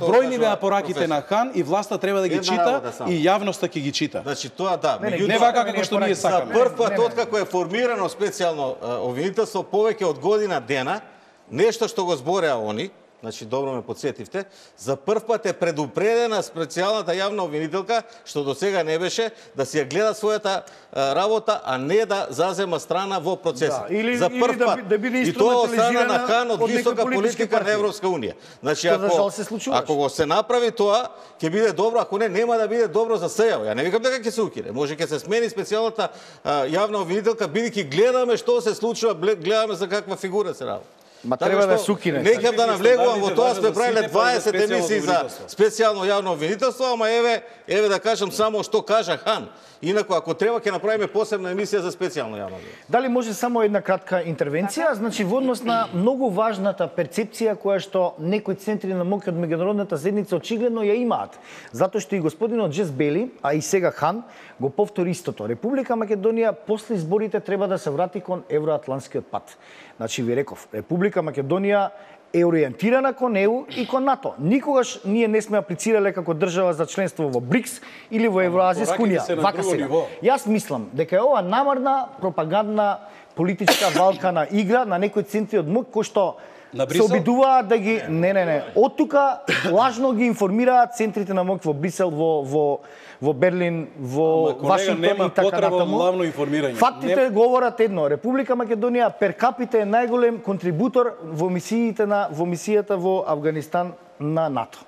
бројни беа пораките на Хан и власта треба да ги чита и јавноста ќе ги чита. Значи тоа да, не вака како што ние сакаме. За прв пат откако е формирано специјално обвинителство повеќе од година дена, нешто што го збореа они, значи добро ме подсетивте, за прв пат е предупредена специјалната јавна обвинителка, што до сега не беше, да си ја гледа својата работа, а не да зазема страна во процесот. За прв пат. И тоа од страна на Хан од висока политика на Европска унија. Значи ако го се направи тоа, ќе биде добро, ако не, нема да биде добро за СЕО. Ја не викам дека ќе се укине. Може ќе се смени специјалната јавна обвинителка, бидејќи гледаме што се случува, гледаме за каква фигура се работи. Ма треба да се укине. Неќам да навлегувам во тоа, сме правиле 20 емисии за специјално јавно обвинителство, ама еве да кажам само што кажа Хан. Инаку ако треба ќе направиме посебна емисија за специјално јавно обвинителство. Дали може само една кратка интервенција? Значи во однос на многу важната перцепција која што некои центри на моќ од меѓународната заедница очигледно ја имаат. Затоа што и господинот Джес Бели, а и сега Хан го повтори истото. Република Македонија после изборите треба да се врати кон евроатлантскиот пат. Значи ви реков, Република Македонија е ориентирана кон ЕУ и кон НАТО. Никогаш ние не сме аплицирале како држава за членство во БРИКС или во Евроазијска унија. Вака сега. Јас мислам дека е ова намарна пропагандна политичка валкана игра на некои центри од моќ кои што се обидуваат да ги од тука лажно ги информираат центрите на моќ во Брисел, во Берлин, во Вашингтон и така натаму. Фактите говорат едно. Република Македонија пер капите е најголем контрибутор во мисијата во Авганистан на НАТО.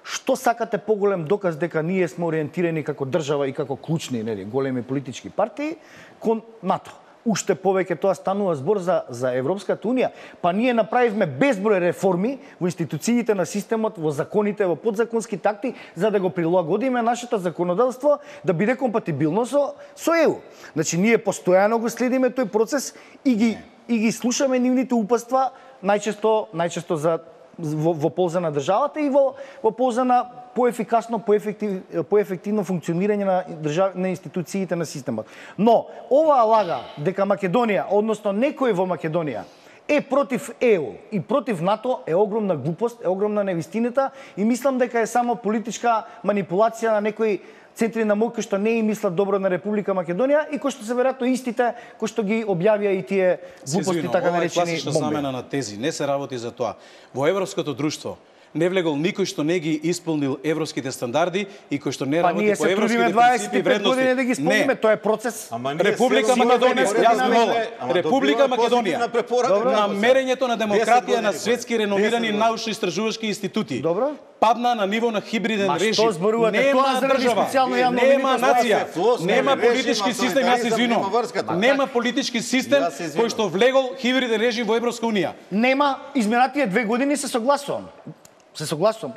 Што сакате поголем доказ дека ние сме ориентирани како држава и како клучни, големи политички партии кон НАТО? Уште повеќе тоа станува збор за Европската унија. Па ние направивме безброј реформи во институциите на системот, во законите, во подзаконските акти, за да го прилагодиме нашето законодавство да биде компатибилно со ЕУ. Значи ние постојано го следиме тој процес и ги слушаме нивните упатства најчесто во полза на државата и во полза на поефикасно, поефективно функционирање на институциите на системот. Но оваа лага дека Македонија, односно некој во Македонија е против ЕУ и против НАТО е огромна глупост, е огромна невистината и мислам дека е само политичка манипулација на некои центри на моќ што не и мислат добро на Република Македонија и кои што се веројатно истите кои што ги објавија и тие глупости така наречени бомби. Замена на тези, не се работи за тоа. Во европското друштво не влегол никој што не ги исполнил европските стандарди и кој што не работи по европските принципи и вредности. Години да ги исполниме, тоа е процес. Република Македонија, јас ви молам, Република Македонија, намерењето на демократија на светски реномирани научно-истражувачки институти. Добро. Падна на ниво на хибриден режим. Нема држава, нема нација, нема политички систем, јас се извинувам. Нема политички систем кој што влегол хибриден режим во Европска унија. Нема, изминатите 2 години се согласувам.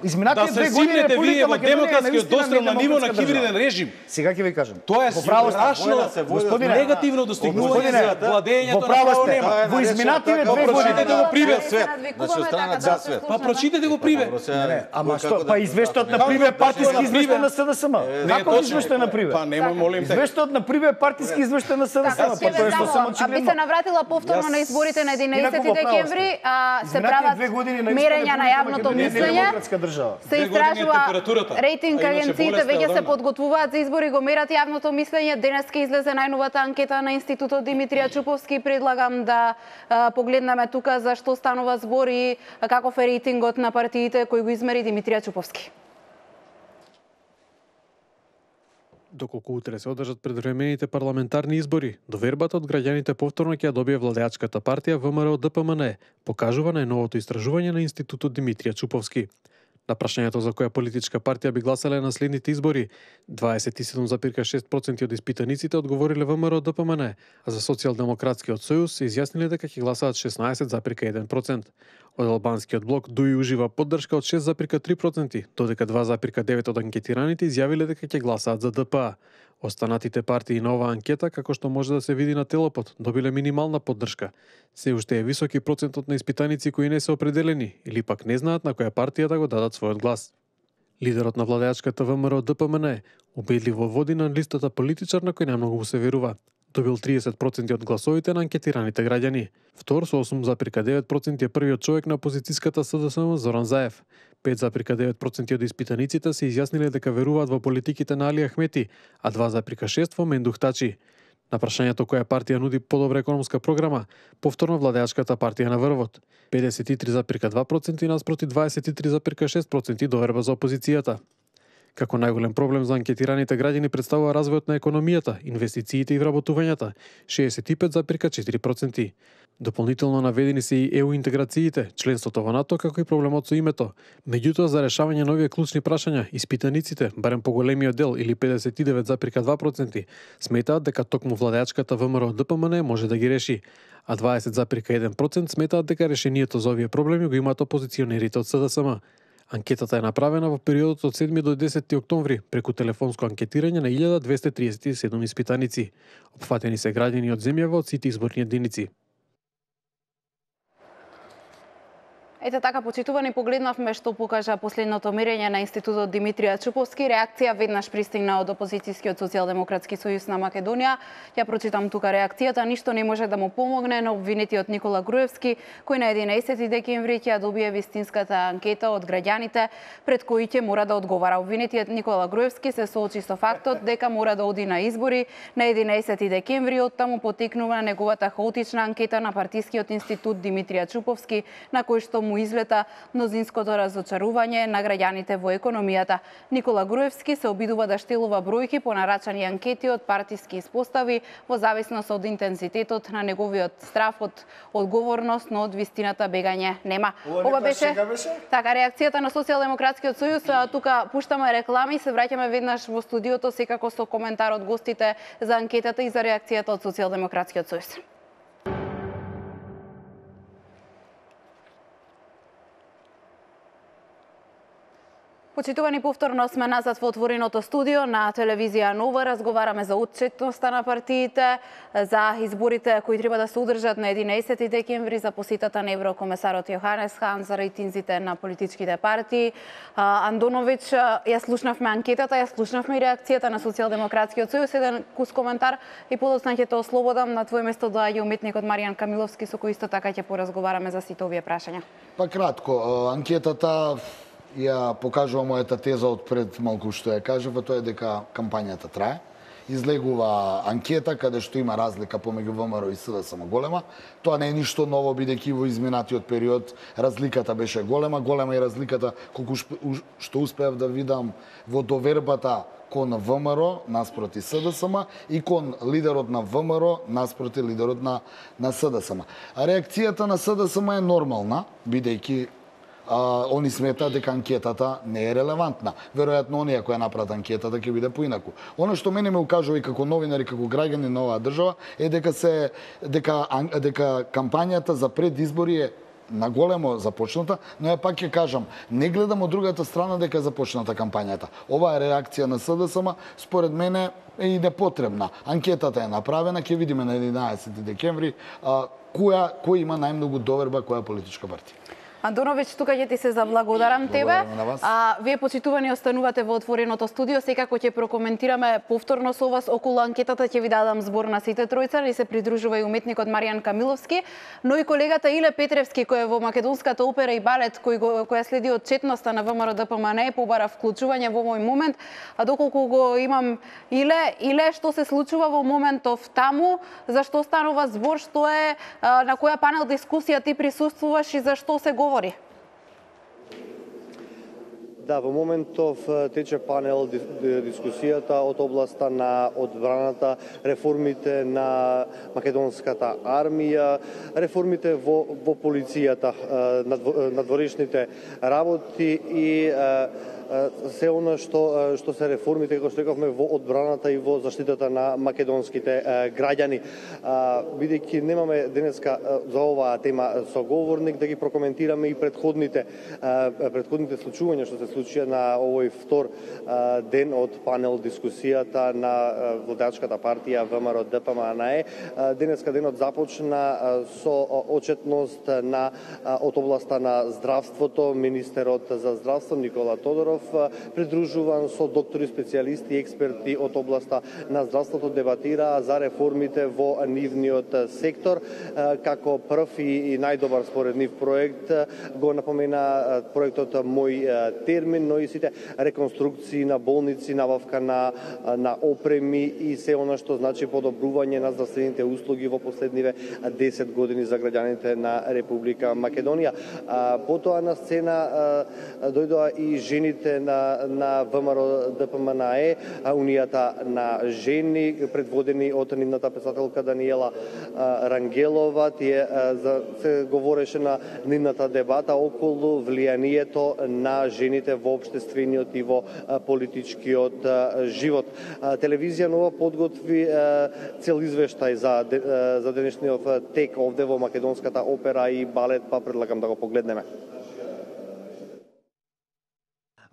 Изминатите 2 години Република Македонија во демократскиот дострел на ниво на хибриден режим. Сега ќе ви кажам. Тоа е страшно негативно достигнување за владењето на право нема. Во изминатите 2 години го приве свет. Па прочитете го приве. Ама што? Па извештајот на приве партиски извештај на СДСМ. Како извештај на приве? Па нема, молим те. Извештајот на приве партиски извештај на СДСМ. Па тоа е што само очигледно. Би се навратила повторно на изборите на 11 декември, се прават мерења на јавното мислење. Се истражува рейтинг агенциите веќе се подготвуваат за избори, го мерат јавното мислење. Денес ќе излезе најновата анкета на Институтот Димитрија Чуповски. Предлагам да погледнеме тука за што станува збор и каков е рейтингот на партиите кој го измери Димитрија Чуповски. Доколку утре се одржат предвремените парламентарни избори, довербата од граѓаните повторно ќе ја добие владеачката партија ВМРО ДПМН, покажува најновото истражување на Институтот Димитрија Чуповски. На прашањето за која политичка партија би гласале на следните избори, 27,6% од испитаниците одговориле ВМРО ДПМН, а за Социјалдемократскиот сојуз се изјасниле дека ќе гласаат 16,1%. Од албанскиот блок ДУИ ужива поддршка од 6,3%, додека 2,9% од анкетираните изјавиле дека ќе гласаат за ДПА. Останатите партии на оваа анкета, како што може да се види на телопот, добиле минимална поддршка. Се уште е високи процентот на испитаници кои не се определени или пак не знаат на која партија да го дадат својот глас. Лидерот на владеачката ВМРО ДПМН убедливо води на листата политичар на кој најмногу му се верува. Добил 30% од гласовите на анкетираните граѓани. Втор со 8,9% е првиот човек на опозицијската СДСМ Зоран Заев. 5,9% од испитаниците се изјасниле дека веруваат во политиките на Али Ахмети, а 2,6% во Мендух Тачи. На прашањето која партија нуди подобра економска програма, повторно владеачката партија на врвот. 53,2% наспроти 23,6% доверба за опозицијата. Како најголем проблем за анкетираните граѓани представува развојот на економијата, инвестициите и вработувањата, 65,4%. Дополнително наведени се и ЕУ интеграциите, членството во НАТО, како и проблемот со името. Меѓутоа, за решавање на овие клучни прашања, испитаниците, барем поголемиот дел или 59,2%, сметаат дека токму владеачката ВМРО ДПМН може да ги реши, а 20,1% сметаат дека решението за овие проблеми го имаат опозиционерите од СДСМ. Анкетата е направена во периодот од 7 до 10 октомври преку телефонско анкетирање на 1237 испитаници. Опфатени се граѓани од земјава од сите изборни единици. Ете така, почитувани, погледнавме што покажа последното мерење на Институтот Димитрија Чуповски. Реакција веднаш пристигна од опозицијскиот Социјалдемократски сојуз на Македонија. Ја прочитам тука реакцијата. Ништо не може да му помогне на обвинетиот Никола Груевски, кој на 11 декември ќе добие вистинската анкета од граѓаните пред кои ќе мора да одговара. Обвинетиот Никола Груевски се соочи со фактот дека мора да оди на избори на 11 декември, оттаму потекнува неговата хаотична анкета на партискиот институт Димитрија Чуповски, на кој што му излета мнозинското разочарување на граѓаните во економијата. Никола Груевски се обидува да штелува бројки по нарачани анкети од партиски испостави во зависност од интензитетот на неговиот страф од одговорност, но од вистината бегање нема. Ова беше така реакцијата на Социјалдемократскиот сојуз. Тука пуштаме реклами, се враќаме веднаш во студиото, секако со коментар од гостите за анкетата и за реакцијата од Социјалдемократскиот сојуз. Почитувани, повторно сме назад во отвореното студио на телевизија Нова. Разговараме за отчетноста на партиите, за изборите кои треба да се одржат на 11 декември, за посетата на еврокомесарот Јоханес Хан, за рейтинзите на политичките партии. Андоновиќ, ја слушнавме анкетата, ја слушнавме и реакцијата на Социјалдемократскиот сојуз. Еден кус коментар и подоцна ќе те ослободам. На твое место доаѓа уметникот Маријан Камиловски, со кој исто така ќе поразговараме за сите овие прашања. Па кратко, анкетата ја покажува мојата теза од пред малку што ја кажав, тоа е дека кампањата трае. Излегува анкета каде што има разлика помеѓу ВМРО и СДСМ голема. Тоа не е ништо ново, бидејќи во изминатиот период разликата беше голема. Голема е разликата колку што успеав да видам во довербата кон ВМРО наспроти СДСМ и кон лидерот на ВМРО наспроти лидерот на СДСМ. А реакцијата на СДСМ е нормална, бидејќи они сметаат дека анкетата не е релевантна. Веројатно оние кои ја направат анкетата ќе биде поинаку. Оно што мене ме укажува и како новинар и како граѓанин на оваа држава е дека кампањата за предизбори е наголемо започната, но ја пак ќе кажам, не гледам од другата страна дека е започната кампањата. Оваа реакција на СДСМ според мене е и непотребна. Анкетата е направена, ќе видиме на 11 декември кој има најмногу доверба, која политичка партија. Андоновиќ, тука ќе ти се заблагодарам тебе. Вие, почитувани, останувате во отвореното студио. Секако ќе прокоментираме повторно со вас околу анкетата, ќе ви дадам збор на сите тројца, ни се придружува и уметникот Маријан Камиловски, но и колегата Иле Петревски, кој е во Македонската опера и балет, која следи отчетноста на ВМРО ДПМН, побара вклучување во овој момент. А доколку го имам Иле, што се случува во моментов таму, зашто станува збор, што е, на која панел дискусија ти присуствуваш и зашто се говори? Да, во моментов тече панел дискусијата од областа на одбраната, реформите на македонската армија, реформите во полицијата, надворешните работи и се она што се реформите, како што рековме, во одбраната и во заштитата на македонските граѓани. Бидејќи немаме денеска за оваа тема соговорник, да ги прокоментираме и предходните случувања што се случија на овој втор ден од панел дискусијата на владеачката партија ВМРО ДПМН. Денеска денот започна со отчетност од областа на здравството. Министерот за здравство Никола Тодоров, придружуван со доктори, специјалисти и експерти од областа на здравството, дебатира за реформите во нивниот сектор. Како прв и најдобар според нив проект го напомена проектот Мој термин, но и сите реконструкции на болници, набавка на опреми и се она што значи подобрување на здравствените услуги во последниве 10 години за граѓаните на Република Македонија. Потоа на сцена дојдоа и жените униите на ВМРО ДПМНЕ, унијата на жени предводени од нивната председателка Даниела Рангелова. Се говореше на нивната дебата околу влијанието на жените во општествениот и во политичкиот живот. Телевизија Нова подготви цел извештај за денешниот тек овде во Македонската опера и балет, па предлагам да го погледнеме.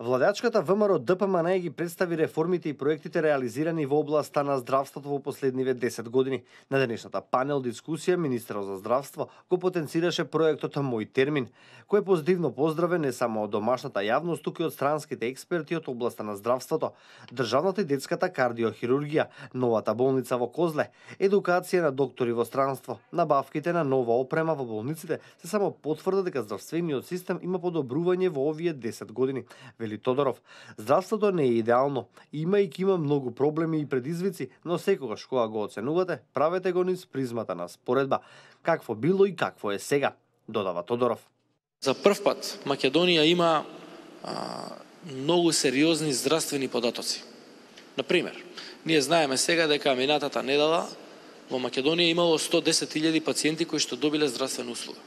Владеачката ВМРО ДПМНЕ ги представи реформите и проектите реализирани во областа на здравството во последниве 10 години. На денешната панел дискусија министерот за здравство го потенцираше проектот Мој термин, кој е позитивно поздравен не само од домашната јавност, туку и од странските експерти од областа на здравството, државната и детската кардиохирургија, новата болница во Козле, едукација на доктори во странство, набавките на нова опрема во болниците се само потврда дека здравствениот систем има подобрување во овие 10 години. Вели Тодоров, здравството не е идеално, има многу проблеми и предизвици, но секогаш кога го оценувате, правете го низ призмата на споредба, какво било и какво е сега, додава Тодоров. За прв пат Македонија има многу сериозни здравствени податоци. Например, ние знаеме сега дека минатата недела во Македонија имало 110.000 пациенти кои што добиле здравствена услуга.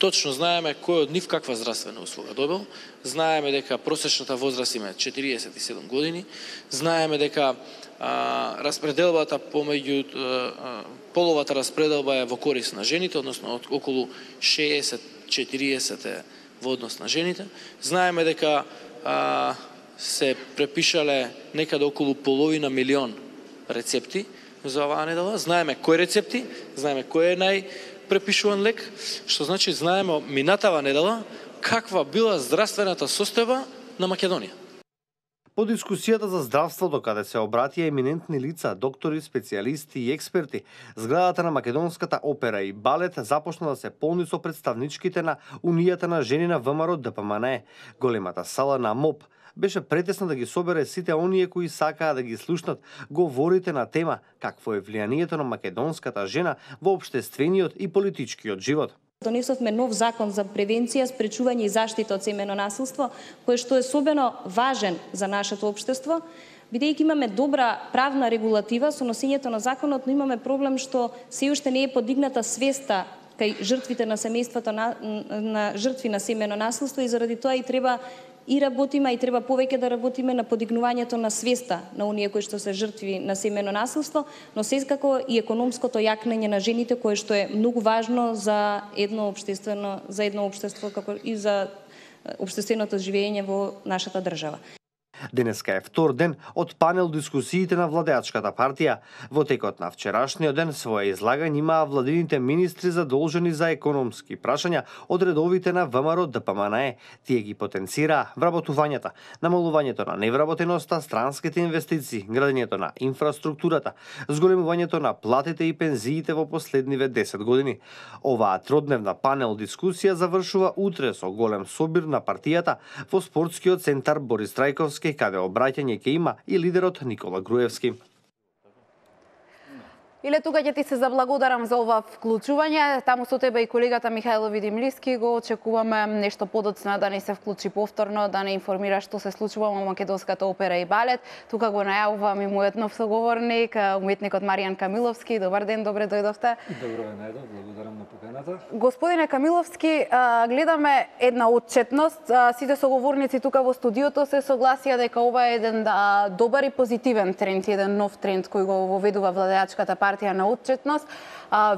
Точно знаеме кој од нив каква здравствена услуга добил, знаеме дека просечната возраст има 47 години, знаеме дека распределбата помеѓу половата распределба е во корис на жените, односно околу 60-40 е во однос на жените. Знаеме дека се препишале некаде околу половина милион рецепти за оваа недела. Знаеме кои рецепти, знаеме кој е препишуван лек, што значи знаеме минатава недела каква била здравствената состојба на Македонија. По дискусијата за здравството, каде се обратија еминентни лица, доктори, специјалисти и експерти, зградата на Македонската опера и балет започна да се полни со представничките на Унијата на жени на ВМРО ДПМНЕ. Големата сала на МОП беше претесна да ги собере сите оние кои сакаа да ги слушнат говорите на тема какво е влијанието на македонската жена во општествениот и политичкиот живот. Донесовме нов закон за превенција, спречување и заштита од семејно насилство, кој што е особено важен за нашето општество, бидејќи имаме добра правна регулатива со носењето на законот, но имаме проблем што се уште не е подигната свеста кај жртвите на семејството на жртви на семејно насилство и заради тоа и треба и работиме, и треба повеќе да работиме на подигнувањето на свеста на оние кои што се жртви на семејно насилство, но секако и економското јакнење на жените, кое што е многу важно за едно општество како и за општественото живење во нашата држава. Денеска е втор ден од панел дискусиите на владеачката партија. Во текот на вчерашниот ден своje излагање имаа владините министри задолжени за економски прашања од редовите на ВМРО ДПМНЕ. Тие ги потенцираа вработувањата, намалувањето на невработеноста, странските инвестиции, градењето на инфраструктурата, зголемувањето на платите и пензиите во последниве 10 години. Оваа тродневна панел дискусија завршува утре со голем собир на партијата во спортскиот центар Борис Трајковски, каде обраќање ќе има и лидерот Никола Груевски. Иле тука ќе ти се заблагодарам за ова вклучување. Таму со тебе и колегата Михајло Видимливски го очекуваме нешто подоцна да не се вклучи повторно, да не информира што се случува во Македонската опера и балет. Тука го најавувам и мојот нов соговорник, уметникот Маријан Камиловски. Добар ден, добре дојдовте. Добро ве најдов, благодарам на поканата. Господине Камиловски, гледаме една отчетност. Сите соговорници тука во студиото се согласија дека ова е еден добар и позитивен тренд, еден нов тренд кој го воведува владеачката партија на отчетност.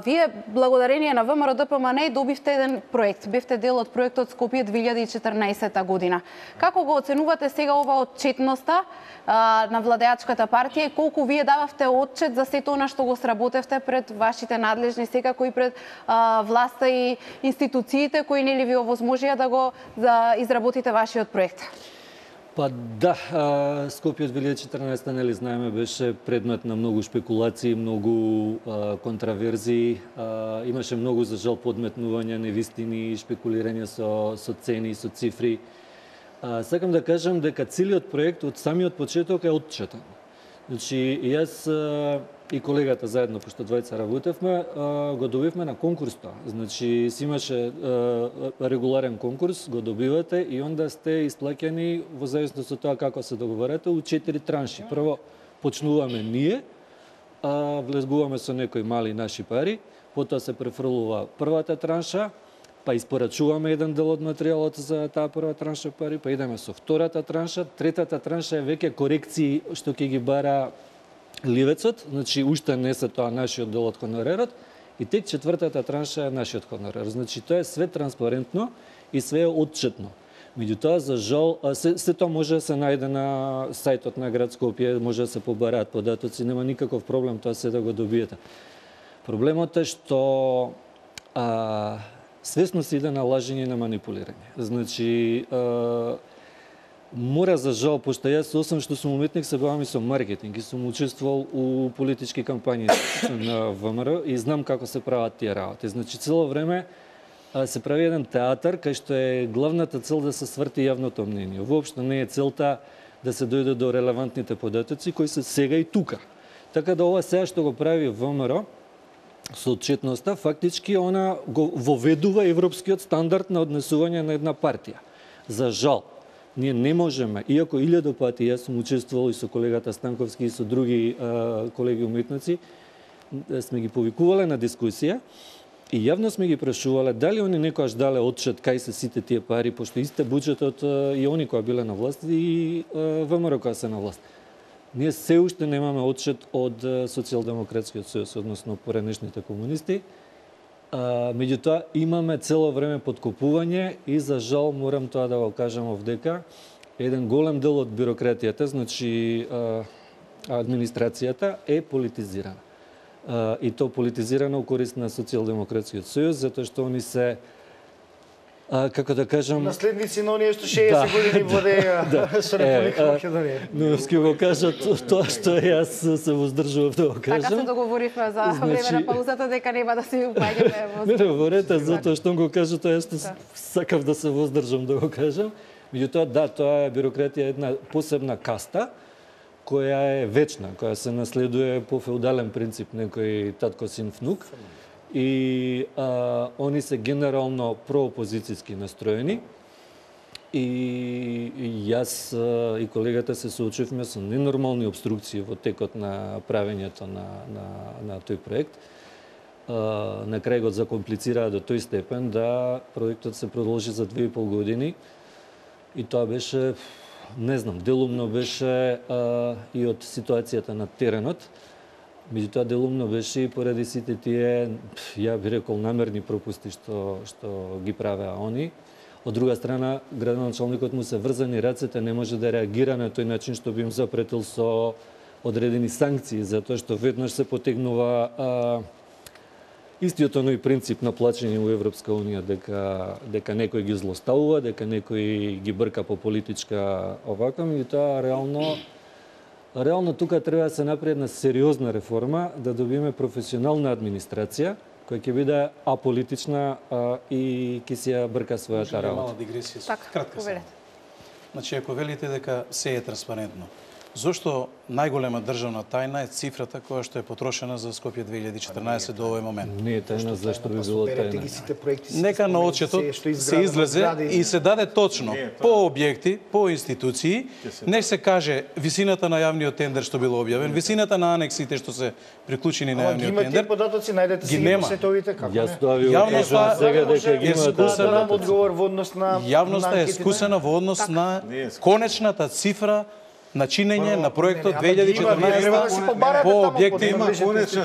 Вие, благодарение на ВМРО ДПМНЕ, добивте еден проект. Бевте дел од проектот Скопје 2014 година. Како го оценувате сега ова отчетноста на владеачката партија и колку вие дававте отчет за сето она што го сработевте пред вашите надлежни, секако и пред власта и институциите кои нели ви овозможија да изработите вашиот проект? Па да, Скопје 2014 нели знаеме беше предмет на многу шпекулации, многу контраверзии, имаше многу за жал подметнувања, невистини, шпекулирање со цени, со цифри. Сакам да кажам дека целиот проект од самиот почеток е отчетен. Значи, јас и колегата заедно, пошто двајца работевме, го добивме на конкурс тоа. Значи, си имаше регуларен конкурс, го добивате и онда сте исплаќани во зависност од тоа како се договорите у 4 транши. Прво почнуваме ние, влезгуваме со некои мали наши пари, потоа се префрлува првата транша, па испорачуваме еден дел од материјалот за таа прва транша пари, па идеме со втората транша, третата транша е веќе корекции што ќе ги бара ливецот, значи уште не се тоа нашиот дел од хонорерот, и тек четвртата транша е нашиот хонорер. Значи тоа е све транспарентно и све е отчетно. Меѓутоа, за жал, се тоа може да се најде на сајтот на град Скопје, може да се побараат податоци, нема никаков проблем тоа се да го добиете. Проблемот е што свесно се иде на лажење и на манипулирање. Значи, мора за жал, пошто јас освен што сум уметник, се бавам и со маркетинг и сум учествувал у политички кампањи на ВМРО и знам како се прават тие работи. Значи, цело време се прави еден театар кај што е главната цел да се сврти јавното мнение. Воопшто не е целта да се дојде до релевантните податоци кои се сега и тука. Така да ова сега што го прави ВМРО со отчетноста, фактички она го воведува европскиот стандард на однесување на една партија. За жал, ние не можеме, иако 1000 пати јас сум учествувал и со колегата Станковски и со други колеги уметници, сме ги повикувале на дискусија и јавно сме ги прашувале дали они некојаш дале отчет кај се сите тие пари, пошто исте буџетот и они кои биле на власт и ВМРО која се на власт. Ние се уште немаме отчет од Социјалдемократскиот сојуз, односно поранешните комунисти. Меѓутоа, имаме цело време подкупување и за жал морам тоа да го кажам овдека, еден голем дел од бюрократијата, значи администрацијата е политизирана. И то политизирано у корист на Социјалдемократскиот сојуз, затоа што они се како да кажам... Наследници на оние што 60 години водеја со Република Македонија. Но ќе го кажат тоа што јас се воздржував да го кажам. Така се договоривме за време на паузата дека нема да се упаѓаме во... Не говорете затоа што го кажа тоа што сакав да се воздржам да го кажам. Меѓутоа, да, тоа е бюрократија една посебна каста која е вечна, која се наследува по феудален принцип, некој татко, син, внук. И они се генерално проопозицијски настроени. И јас и колегата се соочувме со ненормални обструкции во текот на правењето на тој проект. На крај го закомплицираа до тој степен да проектот се продолжи за 2,5 години. И тоа беше, не знам, делумно беше и од ситуацијата на теренот. Меѓутоа, делумно беше и поради сите тие, ја би рекол, намерни пропусти што ги правеа они. Од друга страна, градоначалникот му се врзани рацете, не може да реагира на тој начин што би им запретил со одредени санкции, затоа што веднаш се потегнува истиот оној принцип на плаќање во Европска Унија, дека некој ги злоставува, дека некој ги брка по политичка овака, меѓутоа реално тука треба да се направи една сериозна реформа, да добиеме професионална администрација, која ќе биде аполитична и ќе си ја брка својата работа. Мала дигресија, така, кратка само. Значи, ако велите дека се е транспарентно, зошто најголема државна тајна е цифрата која што е потрошена за Скопје 2014 до овој момент? Не е тајна, зашто би било тајна? Нека на отчетот се излезе и се даде точно по објекти, по институции, не се каже висината на јавниот тендер што било објавен, висината на анексите што се приклучени на јавниот тендер. Тие податоци најдете си ги сетовите како не? Јас тоа ви го кажам сега дека ги има да одговор во однос на јавноста е скусена во однос на конечната цифра на чинење на проектот 2014 по објекти има конечна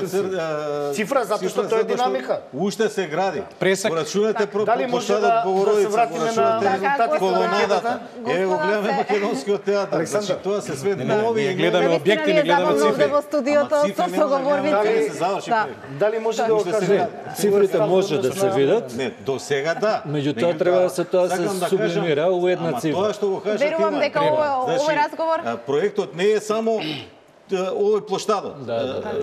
цифра затоа што тоа е динамика. Уште се гради. Порачунете дали може да се вратиме на резултатите колонадата. Еве го гледаме македонскиот театар. Значи тоа се сведе. Ние гледаме објекти, не гледаме цифри. Во студиото со соговорници. Дали може да го кажете? Цифрите може да се видат. Не, до сега да. Меѓутоа треба да се тоа се сублимира у една цифра. Тоа што го кажат верувам дека овој разговор проектот не е само овој плоштадот.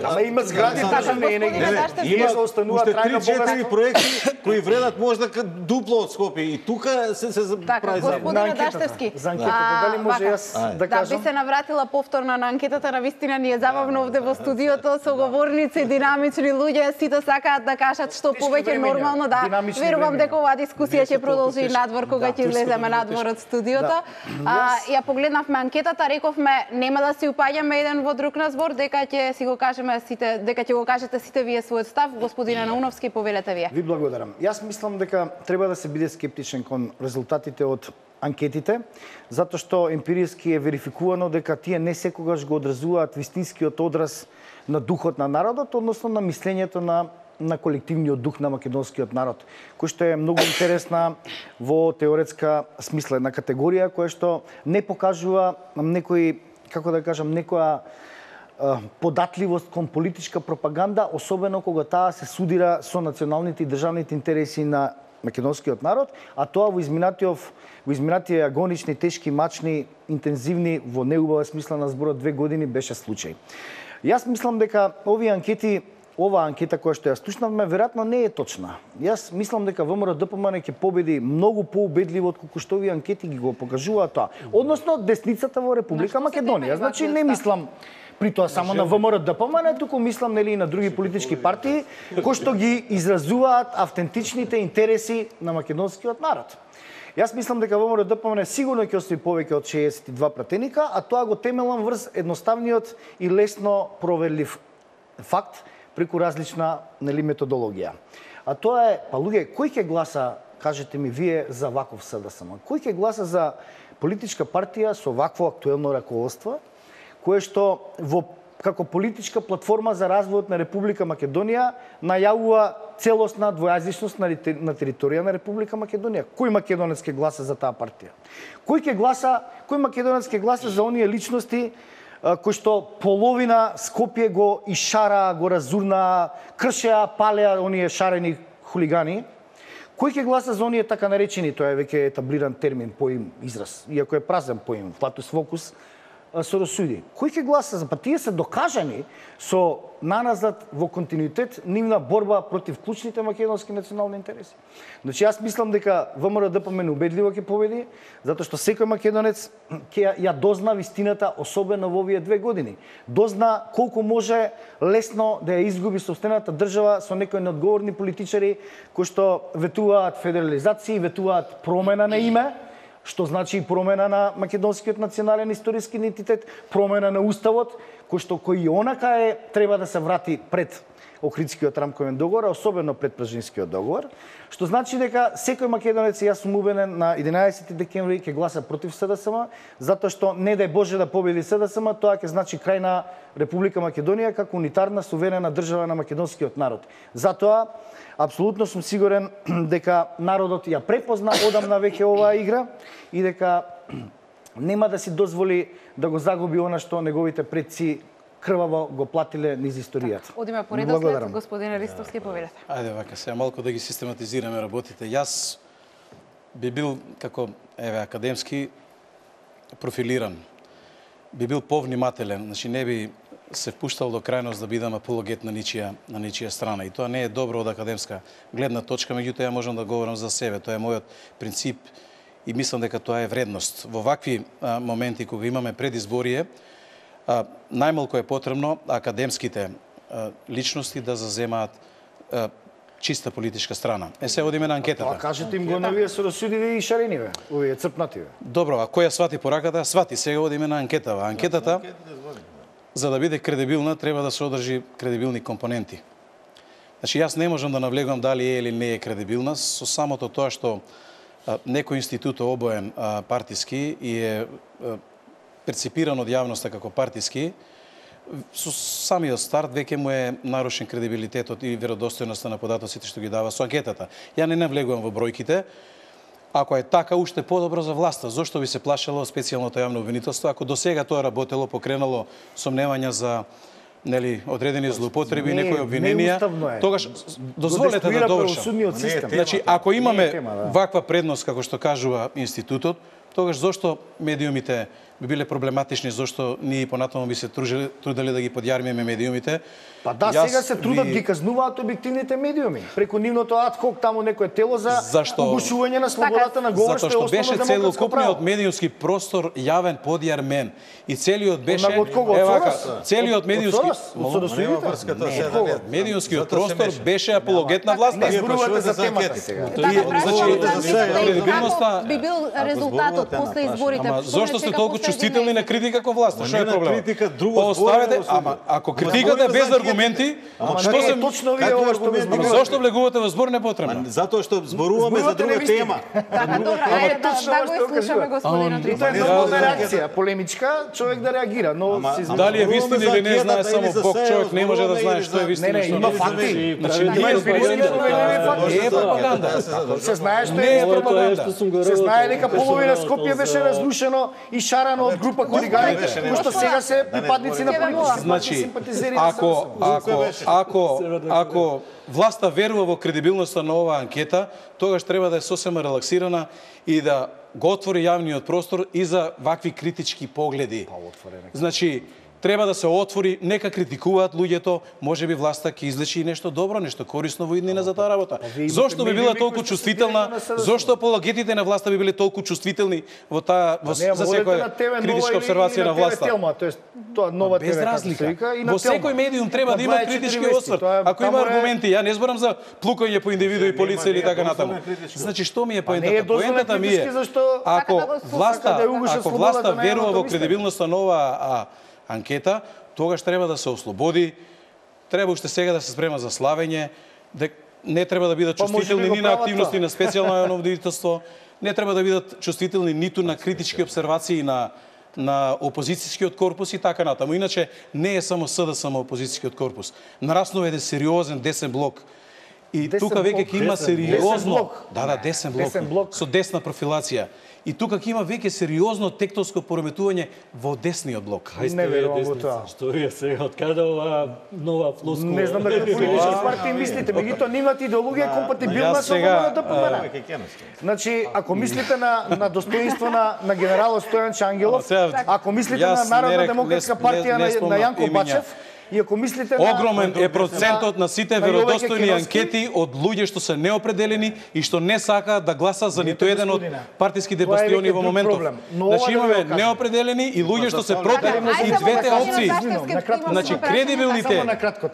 Ама има згради, така не е Има останува трајно 3-4 проекти кои вредат можда дупло од Скопје и тука се прави за Господине Даштевски. За анкетата, дали може јас да кажам? Да, би се навратила повторно на анкетата, навистина ни е забавно овде во студиото, соговорници, динамични луѓе, сите сакаат да кажат што повеќе нормално, да. Верувам дека оваа дискусија ќе продолжи и надвор кога ќе излеземе надвор од студиото. Ја погледнавме анкетата, рековме нема да си упаѓаме еден во друг на збор, дека ќе си го кажеме сите, дека ќе го кажете сите вие својот став. Господине Науновски, повелете вие. Ви благодарам. Јас мислам дека треба да се биде скептичен кон резултатите од анкетите, затоа што емпириски е верификувано дека тие не секогаш го одразуваат вистинскиот одраз на духот на народот, односно на мислењето на колективниот дух на македонскиот народ, кој што е многу интересна во теоретска смисла, една категорија која што не покажува некој, како да кажам, некоја податливост кон политичка пропаганда, особено кога таа се судира со националните и државните интереси на македонскиот народ, а тоа во изминатите агонични, тешки, мачни, интензивни, во неубава смисла на зборот 2 години беше случај. Јас мислам дека оваа анкета која што ја слушнавме, веројатно не е точна. Јас мислам дека ВМРО-ДПМН ќе победи многу поубедливо отколку што овие анкети ги го покажуваат тоа. Односно десницата во Република Македонија. Значи не мислам при тоа само на ВМРО-ДПМН, туку мислам нели и на други политички партии кои што ги изразуваат автентичните интереси на македонскиот народ. Јас мислам дека ВМРО-ДПМН сигурно ќе освои повеќе од 62 пратеника, а тоа го темелам врз едноставниот и лесно проверлив факт преку различна методологија. А тоа е, па луѓе, кој ќе гласа, кажете ми вие, за ваков СДСМ? Кој ќе гласа за политичка партија со вакво актуелно раководство, кое што како политичка платформа за развојот на Република Македонија најавува целосна двојазичност на територија на Република Македонија? Кој македонец ќе гласа за таа партија? Кој македонец ќе гласа за оние личности кои што половина Скопје го ишара, го разурна, кршеа, палеа оние шарени хулигани? Кој ќе гласа за оние така наречени, тоа е веќе етаблиран термин, поим, израз, иако е празен поим, флатус фокус, соросуди? Кој ќе гласа за? Па тие се докажани со наназад во континуитет нивна борба против клучните македонски национални интереси. Значи јас мислам дека ВМРО-ДПМН убедливо ќе победи, затоа што секој македонец ќе ја дозна вистината, особено во овие 2 години. Дозна колку може лесно да ја изгуби сопствената држава со некои неодговорни политичари кои што ветуваат федерализација, ветуваат промена на име, што значи промена на македонскиот национален историски идентитет, промена на уставот, кој и онака треба да се врати пред Охридскиот рамковен договор, особено пред Пражинскиот договор, што значи дека секој македонец, јас сум убеден, на 11 декември ќе гласа против СДСМ, затоа што не дај Боже да победи СДСМ, тоа ќе значи крај на Република Македонија како унитарна суверена држава на македонскиот народ. Затоа апсолутно сум сигурен дека народот ја препозна одамна веќе оваа игра и дека нема да си дозволи да го загуби она што неговите предци крваво го платиле низ историјата. Одиме по редослед, господине Ристовски, повелете. Ајде вака, сега малку да ги систематизираме работите. Јас би бил како академски профилиран. Би бил повнимателен, значи не би се впуштал до крајност да бидам апологет на ничија страна. И тоа не е добро од академска гледна точка, меѓутоа ја можам да говорам за себе. Тоа е мојот принцип и мислам дека тоа е вредност. Во вакви моменти кога имаме предизборие, најмалку е потребно академските личности да заземаат чиста политичка страна. Се одиме на анкетата. Тоа кажете им го на вие соросудиве и шарениве, овие црпнативе. Добро, а кој ја свати пораката? Свати, сега одиме на анкетава. Анкетата, за да биде кредибилна, треба да се одржи кредибилни компоненти. Значи, јас не можам да навлегувам дали е или не е кредибилна, со самото тоа што некој институт обоен партиски и е перципиран од јавноста како партиски, со самиот старт веќе му е нарушен кредибилитетот и веродостојноста на податоците што ги дава со анкетата. Ја не навлегувам во бројките. Ако е така, уште подобро за власта. Зошто би се плашело специјалното јавно обвинителство, ако до сега тоа работело, покренало сомневања за одредени злоупотреби, некои обвиненија, тогаш дозволете да довршам. Значи, ако имаме ваква предност како што кажува институтот, тогаш зошто медиумите би биле проблематични, зашто ние понатаму би се трудели да ги подјармиме медиумите. Па да, сега се трудат ги казнуваат објективните медиуми. Преку нивното адхок таму некое тело за угушување на слободата на говор, што е основно беше демократско целокупниот право. медиумски простор јавен подјармен. И целиот беше Од кого? Од Сорос? целиот медиумски Од Соросоидите? медиумскиот простор беше апологет на власта. Не зборувате за темата сега. Кредибилноста би бил резултатот после изборите? Ама зошто сте толку чувствителни на критика кон власта? Што е проблемот? Критика друго оставете, ама ако критиката без аргументи, што се точно вие ова што го зборувате? Зошто влегувате во збор непотребно? Затоа што зборуваме за друга тема. Така, добро, ајде да го слушаме господинот И тоа е нормална реакција, полемичка, човек да реагира, но дали е вистина или не знае само Бог, човек не може да знае што е вистина. Не, има факти. Значи, Има не е пропаганда. Се знае што Не е е тоа пропаганда. што сум го Се знае дека рекол, половина Скопје беше разрушено и шарано од група хулигани, кои што сега се припадници на политички Значи, симпатизери на ако власта верува во кредибилноста на оваа анкета, тогаш треба да е сосема релаксирана и да го отвори јавниот простор и за вакви критички погледи. Значи, треба да се отвори, нека критикуваат луѓето, можеби власта ќе излечи нешто добро, нешто корисно во иднина за таа работа. Зошто би била толку чувствителна? Зошто апологетите на власта би биле толку чувствителни во таа за секоја критичка обсервација на власта? Тоа нова без разлика. Во секој медиум треба да има критички осврт. Ако има аргументи, ја не зборам за плукање по индивидуи, по лице или така натаму. Значи што ми е поентата? Поентата ми е ако власта верува во кредибилноста на оваа анкета, тогаш треба да се ослободи, треба уште сега да се спрема за славење, не треба да бидат чувствителни ни на активности на специјално јавновидителство, не треба да бидат чувствителни ниту на критички обсервации на опозицијскиот корпус и така натаму. Иначе не е само СДСМ опозицијскиот корпус. Нараснува еден сериозен десен блок. И тука веќе ќе има сериозно, десен блок со десна профилација. И тука ќе има веќе сериозно тектонско пореметување во десниот блок. Не верувам во тоа. Што вие сега од каде оваа нова флоскула? Не знам дека политички партии мислите, меѓутоа нивната идеологија е компатибилна со ДПМН. Значи, ако мислите на достоинство на генералот Стојан Чангелов, ако мислите на Народна демократска партија на Јанко Бачев, и ако мислите огромен е процентот на сите веродостојни анкети од луѓе што се неопределени и што не сакаат да гласат за ниту еден од партиските бастиони во моментов. Значи имаме неопределени и луѓе што се против и двете опции. Значи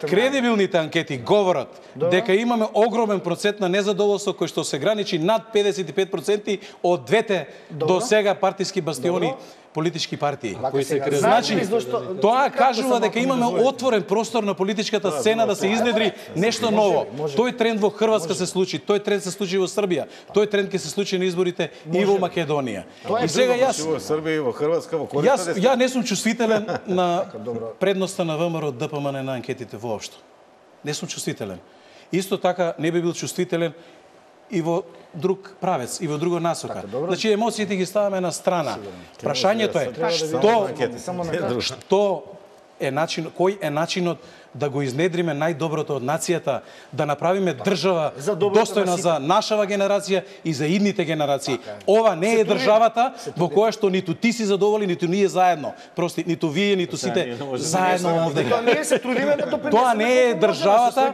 кредибилните анкети говорат дека имаме огромен процент на незадоволство кој што се граничи над 55% од двете до сега партиски бастиони политички партии. Значи, тоа кажува дека имаме отворен простор на политичката сцена да се изнедри нешто ново. Тој тренд во Хрватска се случи, тој тренд се случи во Србија, тој тренд ќе се случи на изборите и во Македонија. И сега јас во Србија и во Хрватска во ја не сум чувствителен на предноста на ВМРО ДПМН на анкетите воопшто. Не сум чувствителен. Исто така не би бил чувствителен и во друг правец, и во друга насока. Значи, емоциите ги ставаме на страна. Прашањето е, кој е начинот да го изнедриме најдоброто од нацијата, да направиме држава достојна за нашава генерација и за идните генерации. Ова не е државата во која што ниту ти си задоволен, ниту ние заедно. Прости, ниту вие, ниту сите заедно овде. Тоа не е државата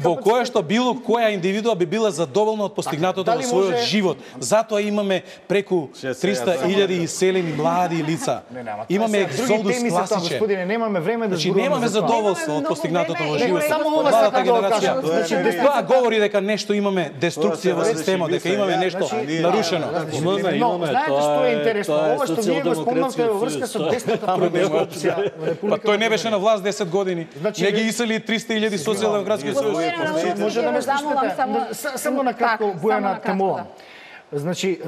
во која што било која индивидуа би била задоволна од постигнатото во својот живот. Затоа имаме преку 300.000 иселени млади лица. Имаме екзодус класичен. Значи, немаме задоволство од постигнатото во животот. Младата генерација. Тоа говори дека нешто имаме деструкција во системот, дека имаме нешто нарушено. Имаме. Знаете што е интересно? Ова што вие го спомнавте во врска со десната опција во Република. Па тој не беше на власт 10 години. Не ги исели 300.000 социјалдемократски сојуз. Може да ме слушате само на кратко Бојана Темова. Значи,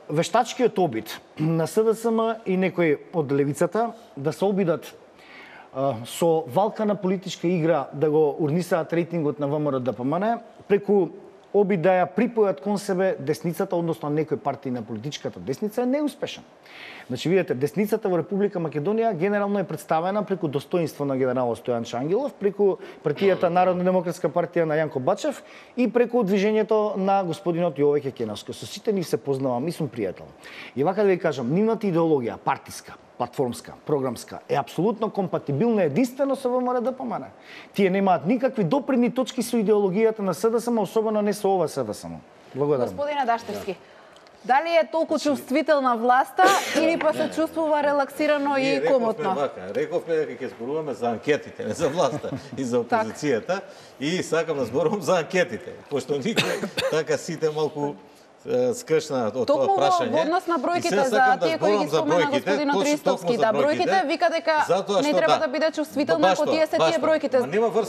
вештачкиот обид на СДСМ и некои од левицата да се обидат со валкана политичка игра да го урнисаат рейтингот на ВМРО ДПМН преку обид да ја припојат кон себе десницата, односно некој партии на политичката десница, е неуспешен. Значи, видите, десницата во Република Македонија генерално е представена преку достоинство на генералот Стојан Ангелов, преку партијата Народна демократска партија на Јанко Бачев и преку движењето на господинот Јове Кекеновски. Со сите нив се познавам и сум пријател. И вака да ви кажам, нивната идеологија, партиска, платформска, програмска, е апсолутно компатибилна единствено со ВМРО-ДПМН. Тие немаат никакви допирни точки со идеологијата на СДСМ, особено не со ова СДСМ. Благодарам. Господине Даштевски, дали е толку чувствителна власта или па се чувствува релаксирано и комотно? Рековме дека ќе зборуваме за анкетите, не за власта и за опозицијата, и сакам да зборувам за анкетите, пошто никој така сите малку скршна од тоа прашање. Во однос на бројките за тие кои ги спомена господинот Ристовски, да, бројките вика дека не треба да биде чувствителна ако тие се тие бројките.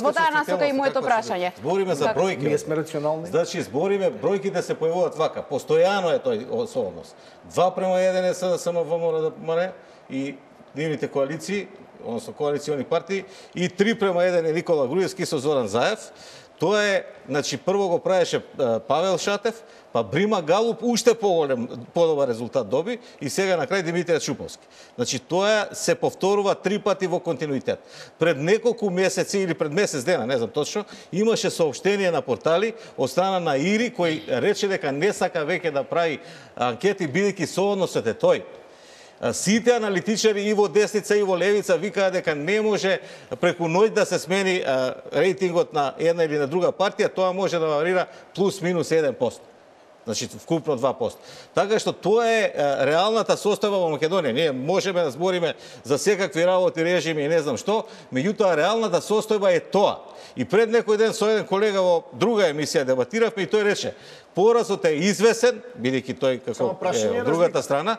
Во таа насока и моето прашање. Збориме за бројки. Ние сме рационални. Значи збориме, бројките се појавуваат вака. Постојано е тој однос. 2:1 е СДСМ, ВМРО-ДПМН и нивните коалиции, односно коалициони партии, и 3:1 е Никола Груевски со Зоран Заев. Тоа е, значи, прво го правеше Павел Шатев, па Брима Галуп уште подобар резултат доби и сега на крај Димитријат Шуповски. Значи, тоа се повторува 3 пати во континуитет. Пред неколку месеци или пред месец дена, не знам точно, имаше соопштение на портали од страна на Ири кој рече дека не сака веќе да прави анкети бидејќи соодносот е тој. Сите аналитичари и во десница и во левица викаат дека не може преку ноќ да се смени рейтингот на една или на друга партија, тоа може да варира плюс-минус 1%. Значи, вкупно 2%. Така што тоа е реалната состојба во Македонија. Ние можеме да збориме за секакви работи, режими и не знам што, меѓутоа реалната состојба е тоа. И пред некој ден со еден колега во друга емисија дебатиравме и тој рече: поразот е извесен, бидејќи тој како е од другата страна,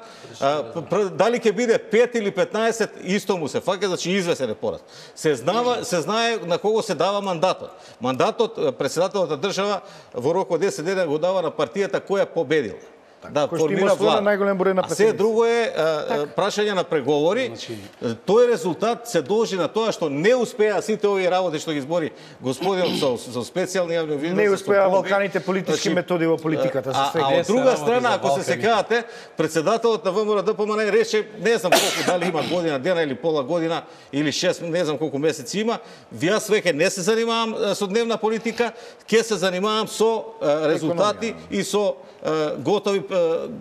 дали ќе биде 5 или 15, исто му се фаќа, значи извесен е пораз. Се знае на кого се дава мандатот. Мандатот претседателот на држава во рок од 10 дена го дава на партијата која победил. Да формира влада. А се друго е прашање на преговори. Тој резултат се должи на тоа што не успеа сите овие работи што ги збори господинот со специјални јавни обвинители. Не успеа балканите политички методи во политиката. А од друга страна, ако се сеќавате, претседателот на ВМРО-ДПМН рече, не знам колку, дали има година, дена или пола година, или 6, не знам колку месеци има, јас веќе не се занимавам со дневна политика, ќе се занимавам со резултати и со готови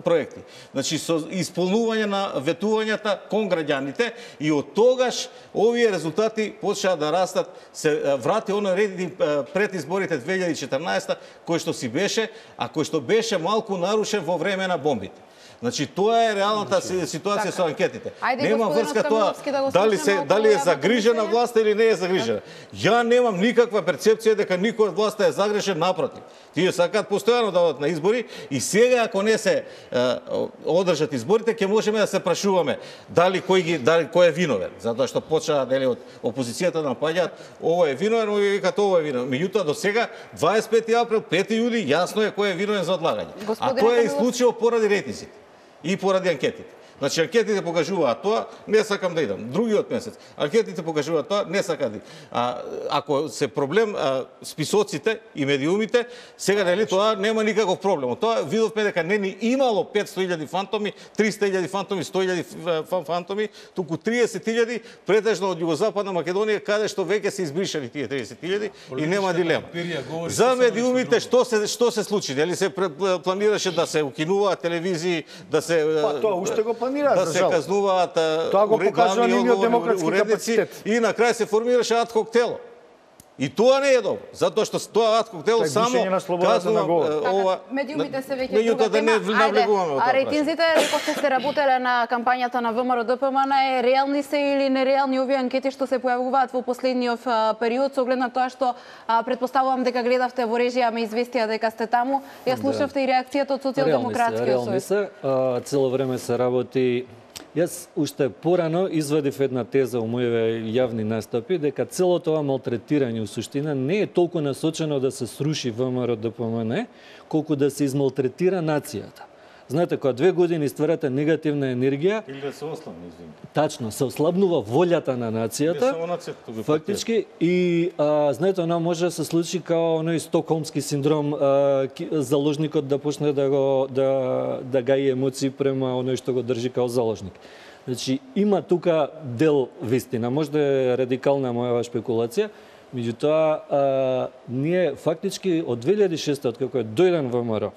проекти. Значи, со исполнување на ветувањата кон граѓаните и од тогаш овие резултати почнаа да растат, се врати оној рейтинг пред изборите 2014 кој што си беше, а кој што беше малку нарушен во време на бомбите. Значи, тоа е реалната ситуација со анкетите. Нема врска тоа дали е загрижена власта или не е загрижена. Ја немам никаква перцепција дека никој од власта е загрешен, напротив. Тие сакаат постојано да одат на избори и сега ако не се одржат изборите, ќе можеме да се прашуваме дали кој е виновен, затоа што почнаа од опозицијата да напаѓаат ово е виновен, овој викаат ово е виновен. Меѓутоа до сега 25 април, 5 јули јасно е кој е виновен за одлагање. А тоа е исклучиво поради рейтинзите и поради анкетите. Значи, анкетите покажуваат тоа, не сакам да идам. Другиот месец, анкетите покажуваат тоа, не сакам да идам. Ако се проблем списоците и медиумите, сега нели тоа нема никаков проблем. Тоа видовме дека не ни имало 500.000 фантоми, 300.000 фантоми, 100.000 фантоми, туку 30.000 претежно од Југозападна Македонија, каде што веќе се избришани тие 30.000 и нема дилема. За медиумите што се случи? Дали се планираше да се укинуваат телевизии, да се тоа уште го да се казнуваат уредници и на крај се формираше адхок тело. И тоа не е добро, затоа што тоа адхок тело само казнува ова. Медиумите се веќе друга тема. А рейтинзите, рекохте сте работеле на кампањата на ВМРО-ДПМН, реални се или нереални овие анкети што се појавуваат во последниот период, со оглед на тоа што претпоставувам дека гледавте во режија, ме известија дека сте таму, ја слушавте и реакцијата од Социјалдемократскиот сојуз. Реални се, цело време се работи. Јас уште порано извадив една теза во моите јавни настапи дека целото ова малтретирање у суштина не е толку насочено да се сруши ВМРО-ДПМН, колку да се измалтретира нацијата. Знаете, кога 2 години стварате негативна енергија, или да се ослабне, извинете. Тачно, се ослабнува волјата на нацијата. Не само нацијата, го фактички и знаете, она може да се случи као оној стокхолмски синдром, заложникот да почне да гаи емоции према оној што го држи као заложник. Значи, има тука дел вистина, може да е радикална моја шпекулација, меѓутоа ние фактички од 2006 откако е дојден ВМРО,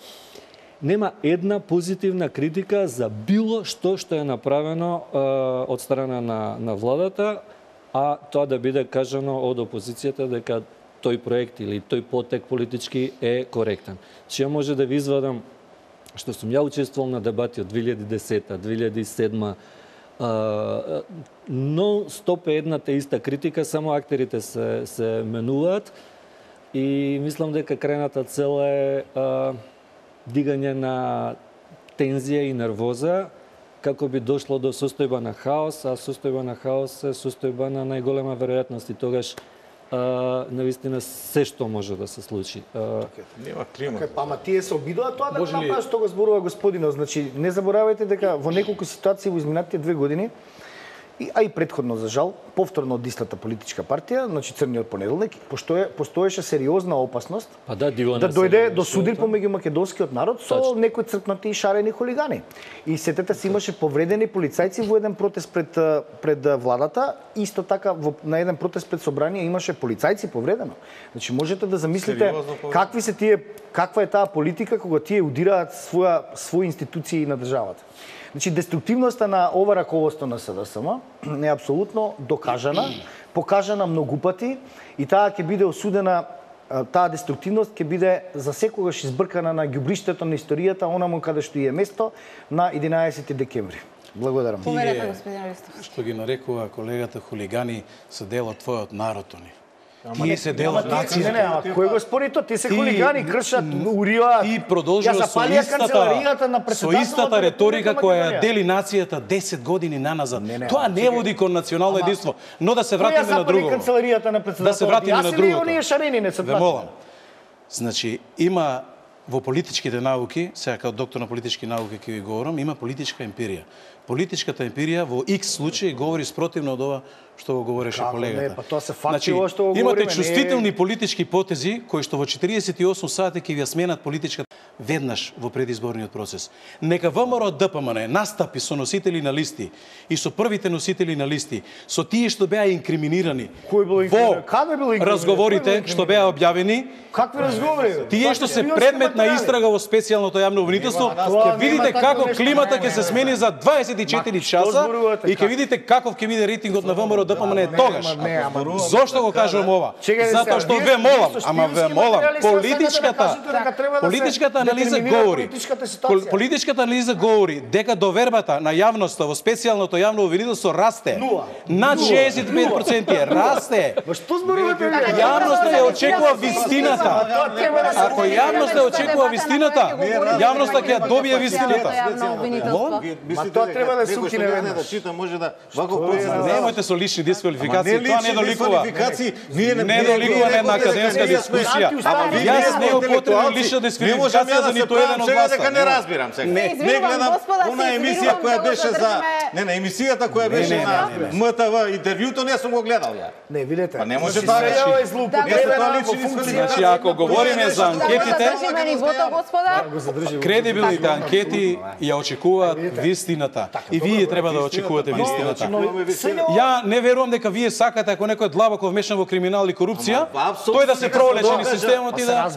нема една позитивна критика за било што е направено од страна на владата, а тоа да биде кажано од опозицијата дека тој проект или тој потек политички е коректен. Че може да ви извадам што сум ја учествувал на дебати од 2010, 2007, но стоп е едната иста критика, само актерите се менуваат и мислам дека крајната цел е дигање на тензија и нервоза, како би дошло до состојба на хаос, а состојба на хаос е состојба на најголема веројатност и тогаш навистина се што може да се случи. Нема клима. Ама тие се обидуваат тоа да го направат што го зборува господинот. Значи, не заборавајте дека во неколку ситуации во изминатите 2 години, а и претходно за жал, повторно од истата политичка партија, значи Црниот понеделник, постоеше сериозна опасност да дојде до суdir помеѓу македонскиот народ со некои цркнати и шарени хулигани. И сетете се имаше повредени полицајци во еден протест пред владата, исто така на еден протест пред собрание имаше полицајци повредено. Значи можете да замислите каква е таа политика кога тие удираат своји институции на државата. Значи, деструктивноста на ова раководство на СДСМ е апсолутно докажана, покажана многу пати и таа ќе биде осудена, таа деструктивност ќе биде за секогаш избркана на ѓубриштето на историјата, онаму каде што е место на 11 декември. Благодарам. Тие, што ги нарекува колегата хулигани, се дел од твојот народ, они. Тие се дел од нацијата. Не, кој го спори тоа? Тие се хулигани, кршат, уриваат. И продолжува со истата реторика која дели нацијата 10 години наназад. Тоа не води кон национално единство, но да се вратиме на друго. Канцеларијата на председателот. Да се вратиме на другото. Оние шарени не се молам. Значи, има во политичките науки, сега како доктор на политички науки ќе ви говорам, има политичка емпирија. Политичката емпирија во X случаи говори спротивно од ова што го говореше колегата. Не, па тоа се факти што го говориме. Имате чувствителни политички потези кои што во 48 сати ќе ви ја сменат политичката веднаш во предизборниот процес. Нека ВМРО ДПМН настапи со носители на листи и со првите носители на листи, со тие што беа инкриминирани во разговорите што беа објавени. Какви разговори? Тие што се предмет на истрага во специјалното јавно обвинителство, ќе видите како климата ќе се смени за 24 часа и ќе видите каков ќе биде рейтингот на ВМРО ДПМН тогаш. Зошто го кажувам ова? Затоа што ве молам, политичката анализа говори. Политичката анализа говори дека довербата на јавноста во специјалното јавно обвинителство расте. Над 65% расте. Јавноста ја очекува вистината. Ако јавноста очекува вистината, јавноста ќе ја добие вистината. Тоа треба да се укине веднаш. Немојте со лични дисквалификации, тоа не доликува. Не доликува на една академска дискусија. Јас не употребувам лична дисквалификација за ниту еден од вас. Сега не разбирам сега. Не гледам она емисија која беше за емисијата која беше на МТВ интервјуто не сум го гледал ја. Не, видете. Па не може така. Значи ако говориме за анкетите, кредибилните анкети ја очекуваат вистината. И вие треба да очекувате вистината. Ја не верувам дека вие сакате ако некој е длабоко вмешан во криминал и корупција, тој да се провлече низ системот и да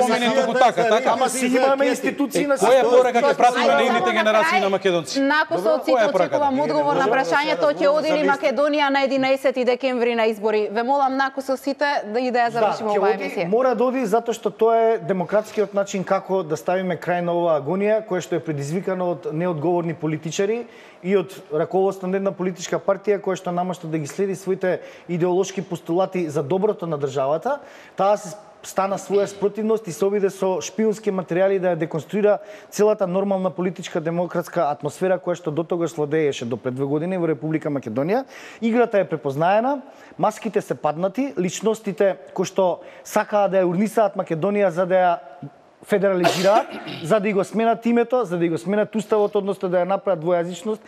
помине туку така. Ама си имаме институции на која порака ќе пратиме на идните генерации на македонци? Накусот сите очекувам одговор на прашањето ќе оди ли Македонија на 11 декември на избори. Ве молам накусот сите да ја завршиме оваа емисија. Мора да оди затоа што тоа е демократскиот начин како да ставиме крај на оваа агонија која што е предизвикана од неодговорни политичари и од раководството на една политичка партија која што намашта да ги следи своите идеолошки постулати за доброто на државата. Таа се стана своја спротивност и се обиде со шпионски материјали да ја деконструира целата нормална политичка демократска атмосфера која што дотогаш владееше до пред 2 години во Република Македонија. Играта е препознаена, маските се паднати, личностите кои што сакаа да ја урнисаат Македонија за да ја федерализираат, за да го сменат името, за да го сменат уставот, односно да ја направат двојазичност.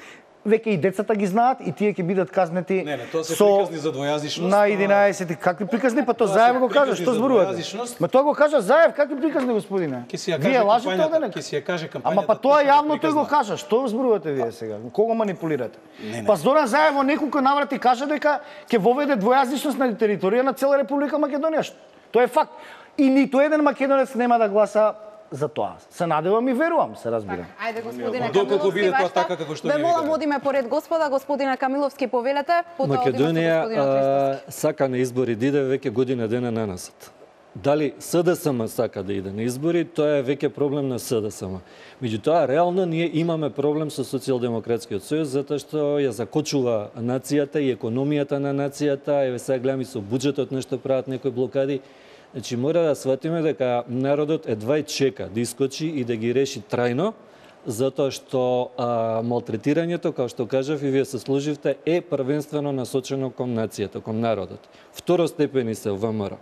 Веќе и децата ги знаат и тие ќе бидат казнети. Не, тоа се приказни за двојазичност. На 11. Какви приказни? Па тоа Заев го кажа, што зборувате? Ма тоа го кажа Заев, какви приказни, господине? Вие лажете оденек? Ќе си ја каже кампањата. Ама па тоа јавно тој го кажа. Што зборувате вие сега? Кого манипулирате? Па Зоран Заев во неколку наврати кажа дека ќе воведе двојазичност на територија на цела Република Македонија. Тоа е факт. И ниту еден македонец нема да гласа за тоа. Се надевам и верувам, се разбира. Ајде, господине Доколку биде Камиловски, тоа така како што ве молам, одиме поред господа. Господине Камиловски, повелете. Македонија сака на избори да иде веќе година дена нанасат. Дали СДСМ сака да иде на избори, тоа е веќе проблем на СДСМ. Меѓутоа, реално ние имаме проблем со Социјалдемократскиот сојуз, затоа што ја закочува нацијата и економијата на нацијата. Еве сега гледам и со буџетот нешто прават некои блокади. Значи, мора да сватиме дека народот едва и чека да искочи и да ги реши трајно, затоа што малтретирањето, како што кажав и вие се служивте, е првенствено насочено кон нацијата, кон народот. Второстепени се ВМРО.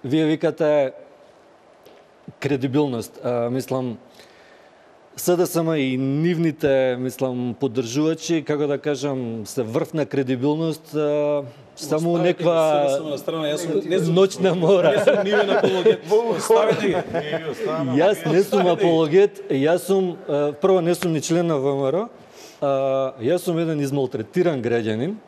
Вие викате кредибилност. Мислам, СДСМ и нивните, мислам, поддржувачи, како да кажам, се врв на кредибилност, само неква ноќна мора. Јас сум нивен апологет. Ставете ги. Јас не сум апологет, јас сум, прво не сум ни член на ВМРО, јас сум еден измалтретиран граѓанин,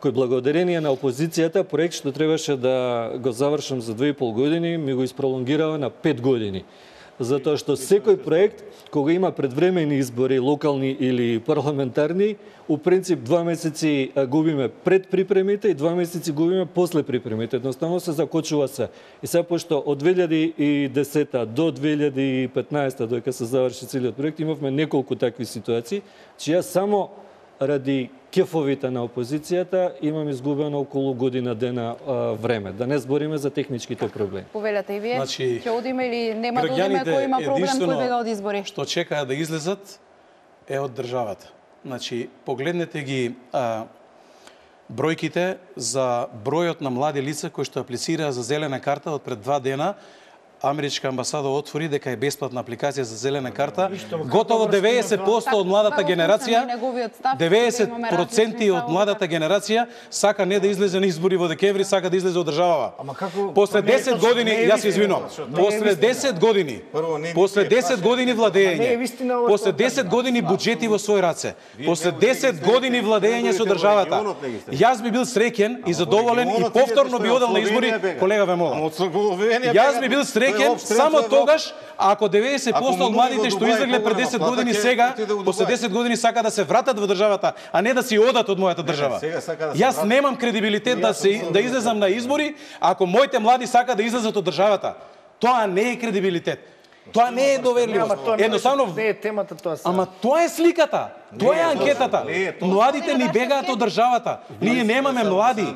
кој благодарение на опозицијата, проект што требаше да го завршам за 2,5 години, ми го испролонгирава на 5 години. Затоа што секој проект, кога има предвремени избори, локални или парламентарни, у принцип 2 месеци губиме пред припремите и 2 месеци губиме после припремите. Едноставно се закочува се. И сега, пошто од 2010 до 2015, додека се заврши целиот проект, имавме неколку такви ситуации, че јас само ради кефовите на опозицијата имам изгубено околу година дена време. Да не збориме за техничките проблеми. Повелете и вие, Значи, ќе одиме или нема да одиме, кој има проблем, кој бега од избори? Што чекаат да излезат е од државата. Значи, погледнете ги бројките за бројот на млади лица кои што аплицираа за зелена карта од пред 2 дена. Америчка амбасада отвори дека е бесплатна апликација за зелена карта. Готово 90% од младата генерација, 90% од младата генерација сака не да излезе на избори во декември, сака да излезе од државава. После 10 години, јас се извинувам, после 10 години, после 10 години владење, после 10 години буџети во свој раце, после 10 години владење со државата, јас би бил среќен и задоволен и повторно би одел на избори, колега ве молам. Јас би бил среќен само тогаш, ако 90% од младите што излегле пред 10 години сега, после 10 години сака да се вратат во државата, а не да си одат од мојата држава. Јас немам кредибилитет да излезам на избори, ако моите млади сака да излезат од државата. Тоа не е кредибилитет. Тоа не е доверливост. Едноставно не е темата тоа сега. Ама тоа е сликата. Тоа е анкетата. Младите ни бегаат од државата. Ние немаме млади.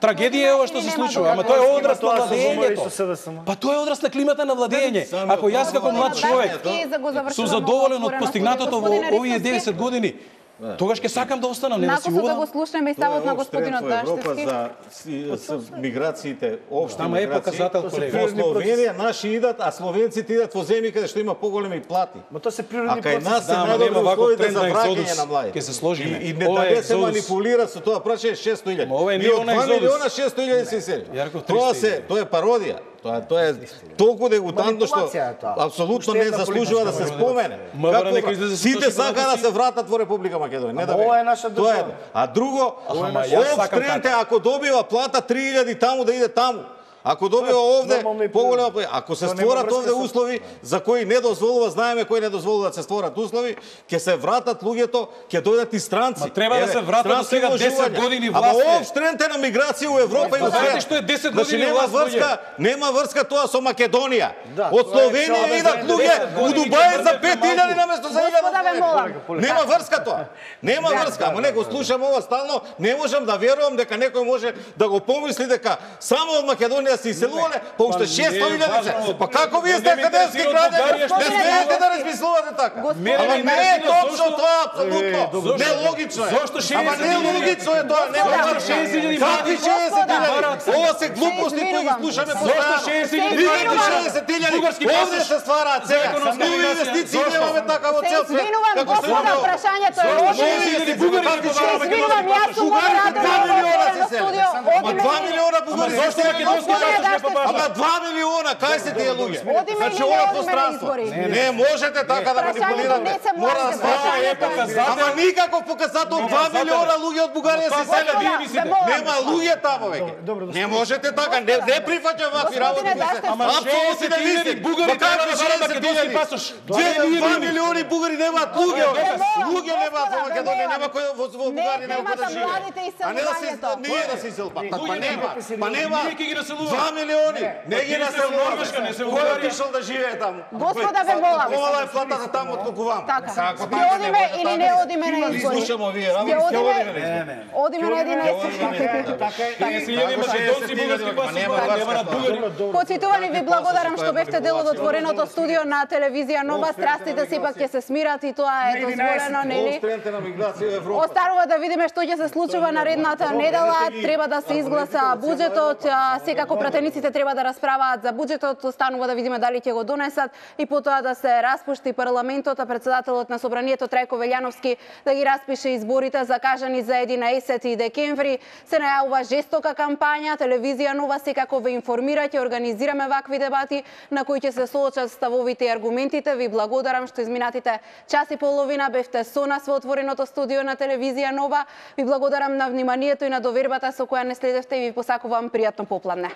Трагедија е ова што се случува, ама тоа е одрас на владењето. Па тоа е одрас на климата на владење. Ако јас како млад човек сум задоволен од постигнатото во овие 10 години, тогаш ќе сакам да останам, не да си одам. Да го слушнеме и ставот на господинот Таштевски. За миграциите, општи миграции. Е показател, колега. Во Словенија наши идат, а словенците идат во земји каде што има поголеми плати. Ма тоа се природни процеси. А кај нас се најдобри условите за враќање на млади. Ќе се сложиме. И не даде се манипулира со тоа, прашање 600.000. И од 2 милиона 600.000 се сели. Тоа е пародија. Тоа е толку дегутантно што апсолутно не заслужува да се спомене. Сите сака да се вратат во Република Македонија, не да бе. Ова е наша држава. А друго, обстренте ако добива плата 3.000 таму да иде таму. Ако добива овде поголема, ако се створат овде услови за кои не дозволува, знаеме кои не дозволува да се створат услови, ќе се вратат луѓето, ќе дојдат и странци. Треба да се вратат до сега 10 години власт. Ама обстренте на миграција у Европа и во свет. Што е 10 години власт? Нема врска тоа со Македонија. Од Словенија идат луѓе у Дубај за 5.000 наместо за 1.000. Нема врска тоа. Нема врска. Ама не го слушам ова стално, не можам да верувам дека некој може да го помисли дека само од Македонија да се иселувале, па уште 600.000 се. Па како вие сте академски граѓани? Не смеете да размислувате така. Ама не е точно тоа, апсолутно. Нелогично е. Зошто 60.000? Ама нелогично е тоа, нема Зошто 60.000? Какви 60.000? Ова се глупости кои ги слушаме постојано. Зошто 60.000? Никакви 60.000. Овде се ствараат сега. Нови инвестиции немаме така во цел свет. Како што имаме прашањето е лошо. Извинувам, јас сум модератор на отворено студио. Ама 2 милиона бугари. Зошто македонски пасош не Ама 2 милиона, кај се тие луѓе? Значи ова пространство. Не можете така да манипулирате. Мора да сваќате. Ама никаков показател 2 милиона луѓе од Бугарија се селат. Нема луѓе таму веќе. Не можете така, не прифаќам вакви работи. Ама 60.000 бугари треба да барат македонски пасош. 2 милиони бугари немаат луѓе. Луѓе немаат во Македонија, нема кој во Бугарија нема кој да живее. А не да се ние да се иселуваме. Па нема. 2 милиони. Не ги населуваме. Кој отишол да живее таму? Господа, ве молам. Помала е платата таму отколку вам. Така. Ќе одиме или не одиме на избори? Слушамо вие, Ќе одиме на един Почитувани, ви благодарам што бевте дел од отвореното студио на телевизија Нова. Страстите сепак ќе се смират и тоа е дозволено, нели? Останува да видиме што ќе се случува наредната недела. Треба да се изгласа буџетот. Секако пратениците треба да расправаат за буџетот. Останува да видиме дали ќе го донесат и потоа да се распушти парламентот, а председателот на собранието Трајко Велјановски да ги распише изборите закажани за 11 декември. Се најавува жестока кампања. Телевизија Нова секако ве информира, ќе организираме вакви дебати на кои ќе се соочат ставовите и аргументите. Ви благодарам што изминатите час и половина бевте со нас во отвореното студио на телевизија Нова. Ви благодарам на вниманието и на довербата со која не следевте и ви посакувам пријатно попладне.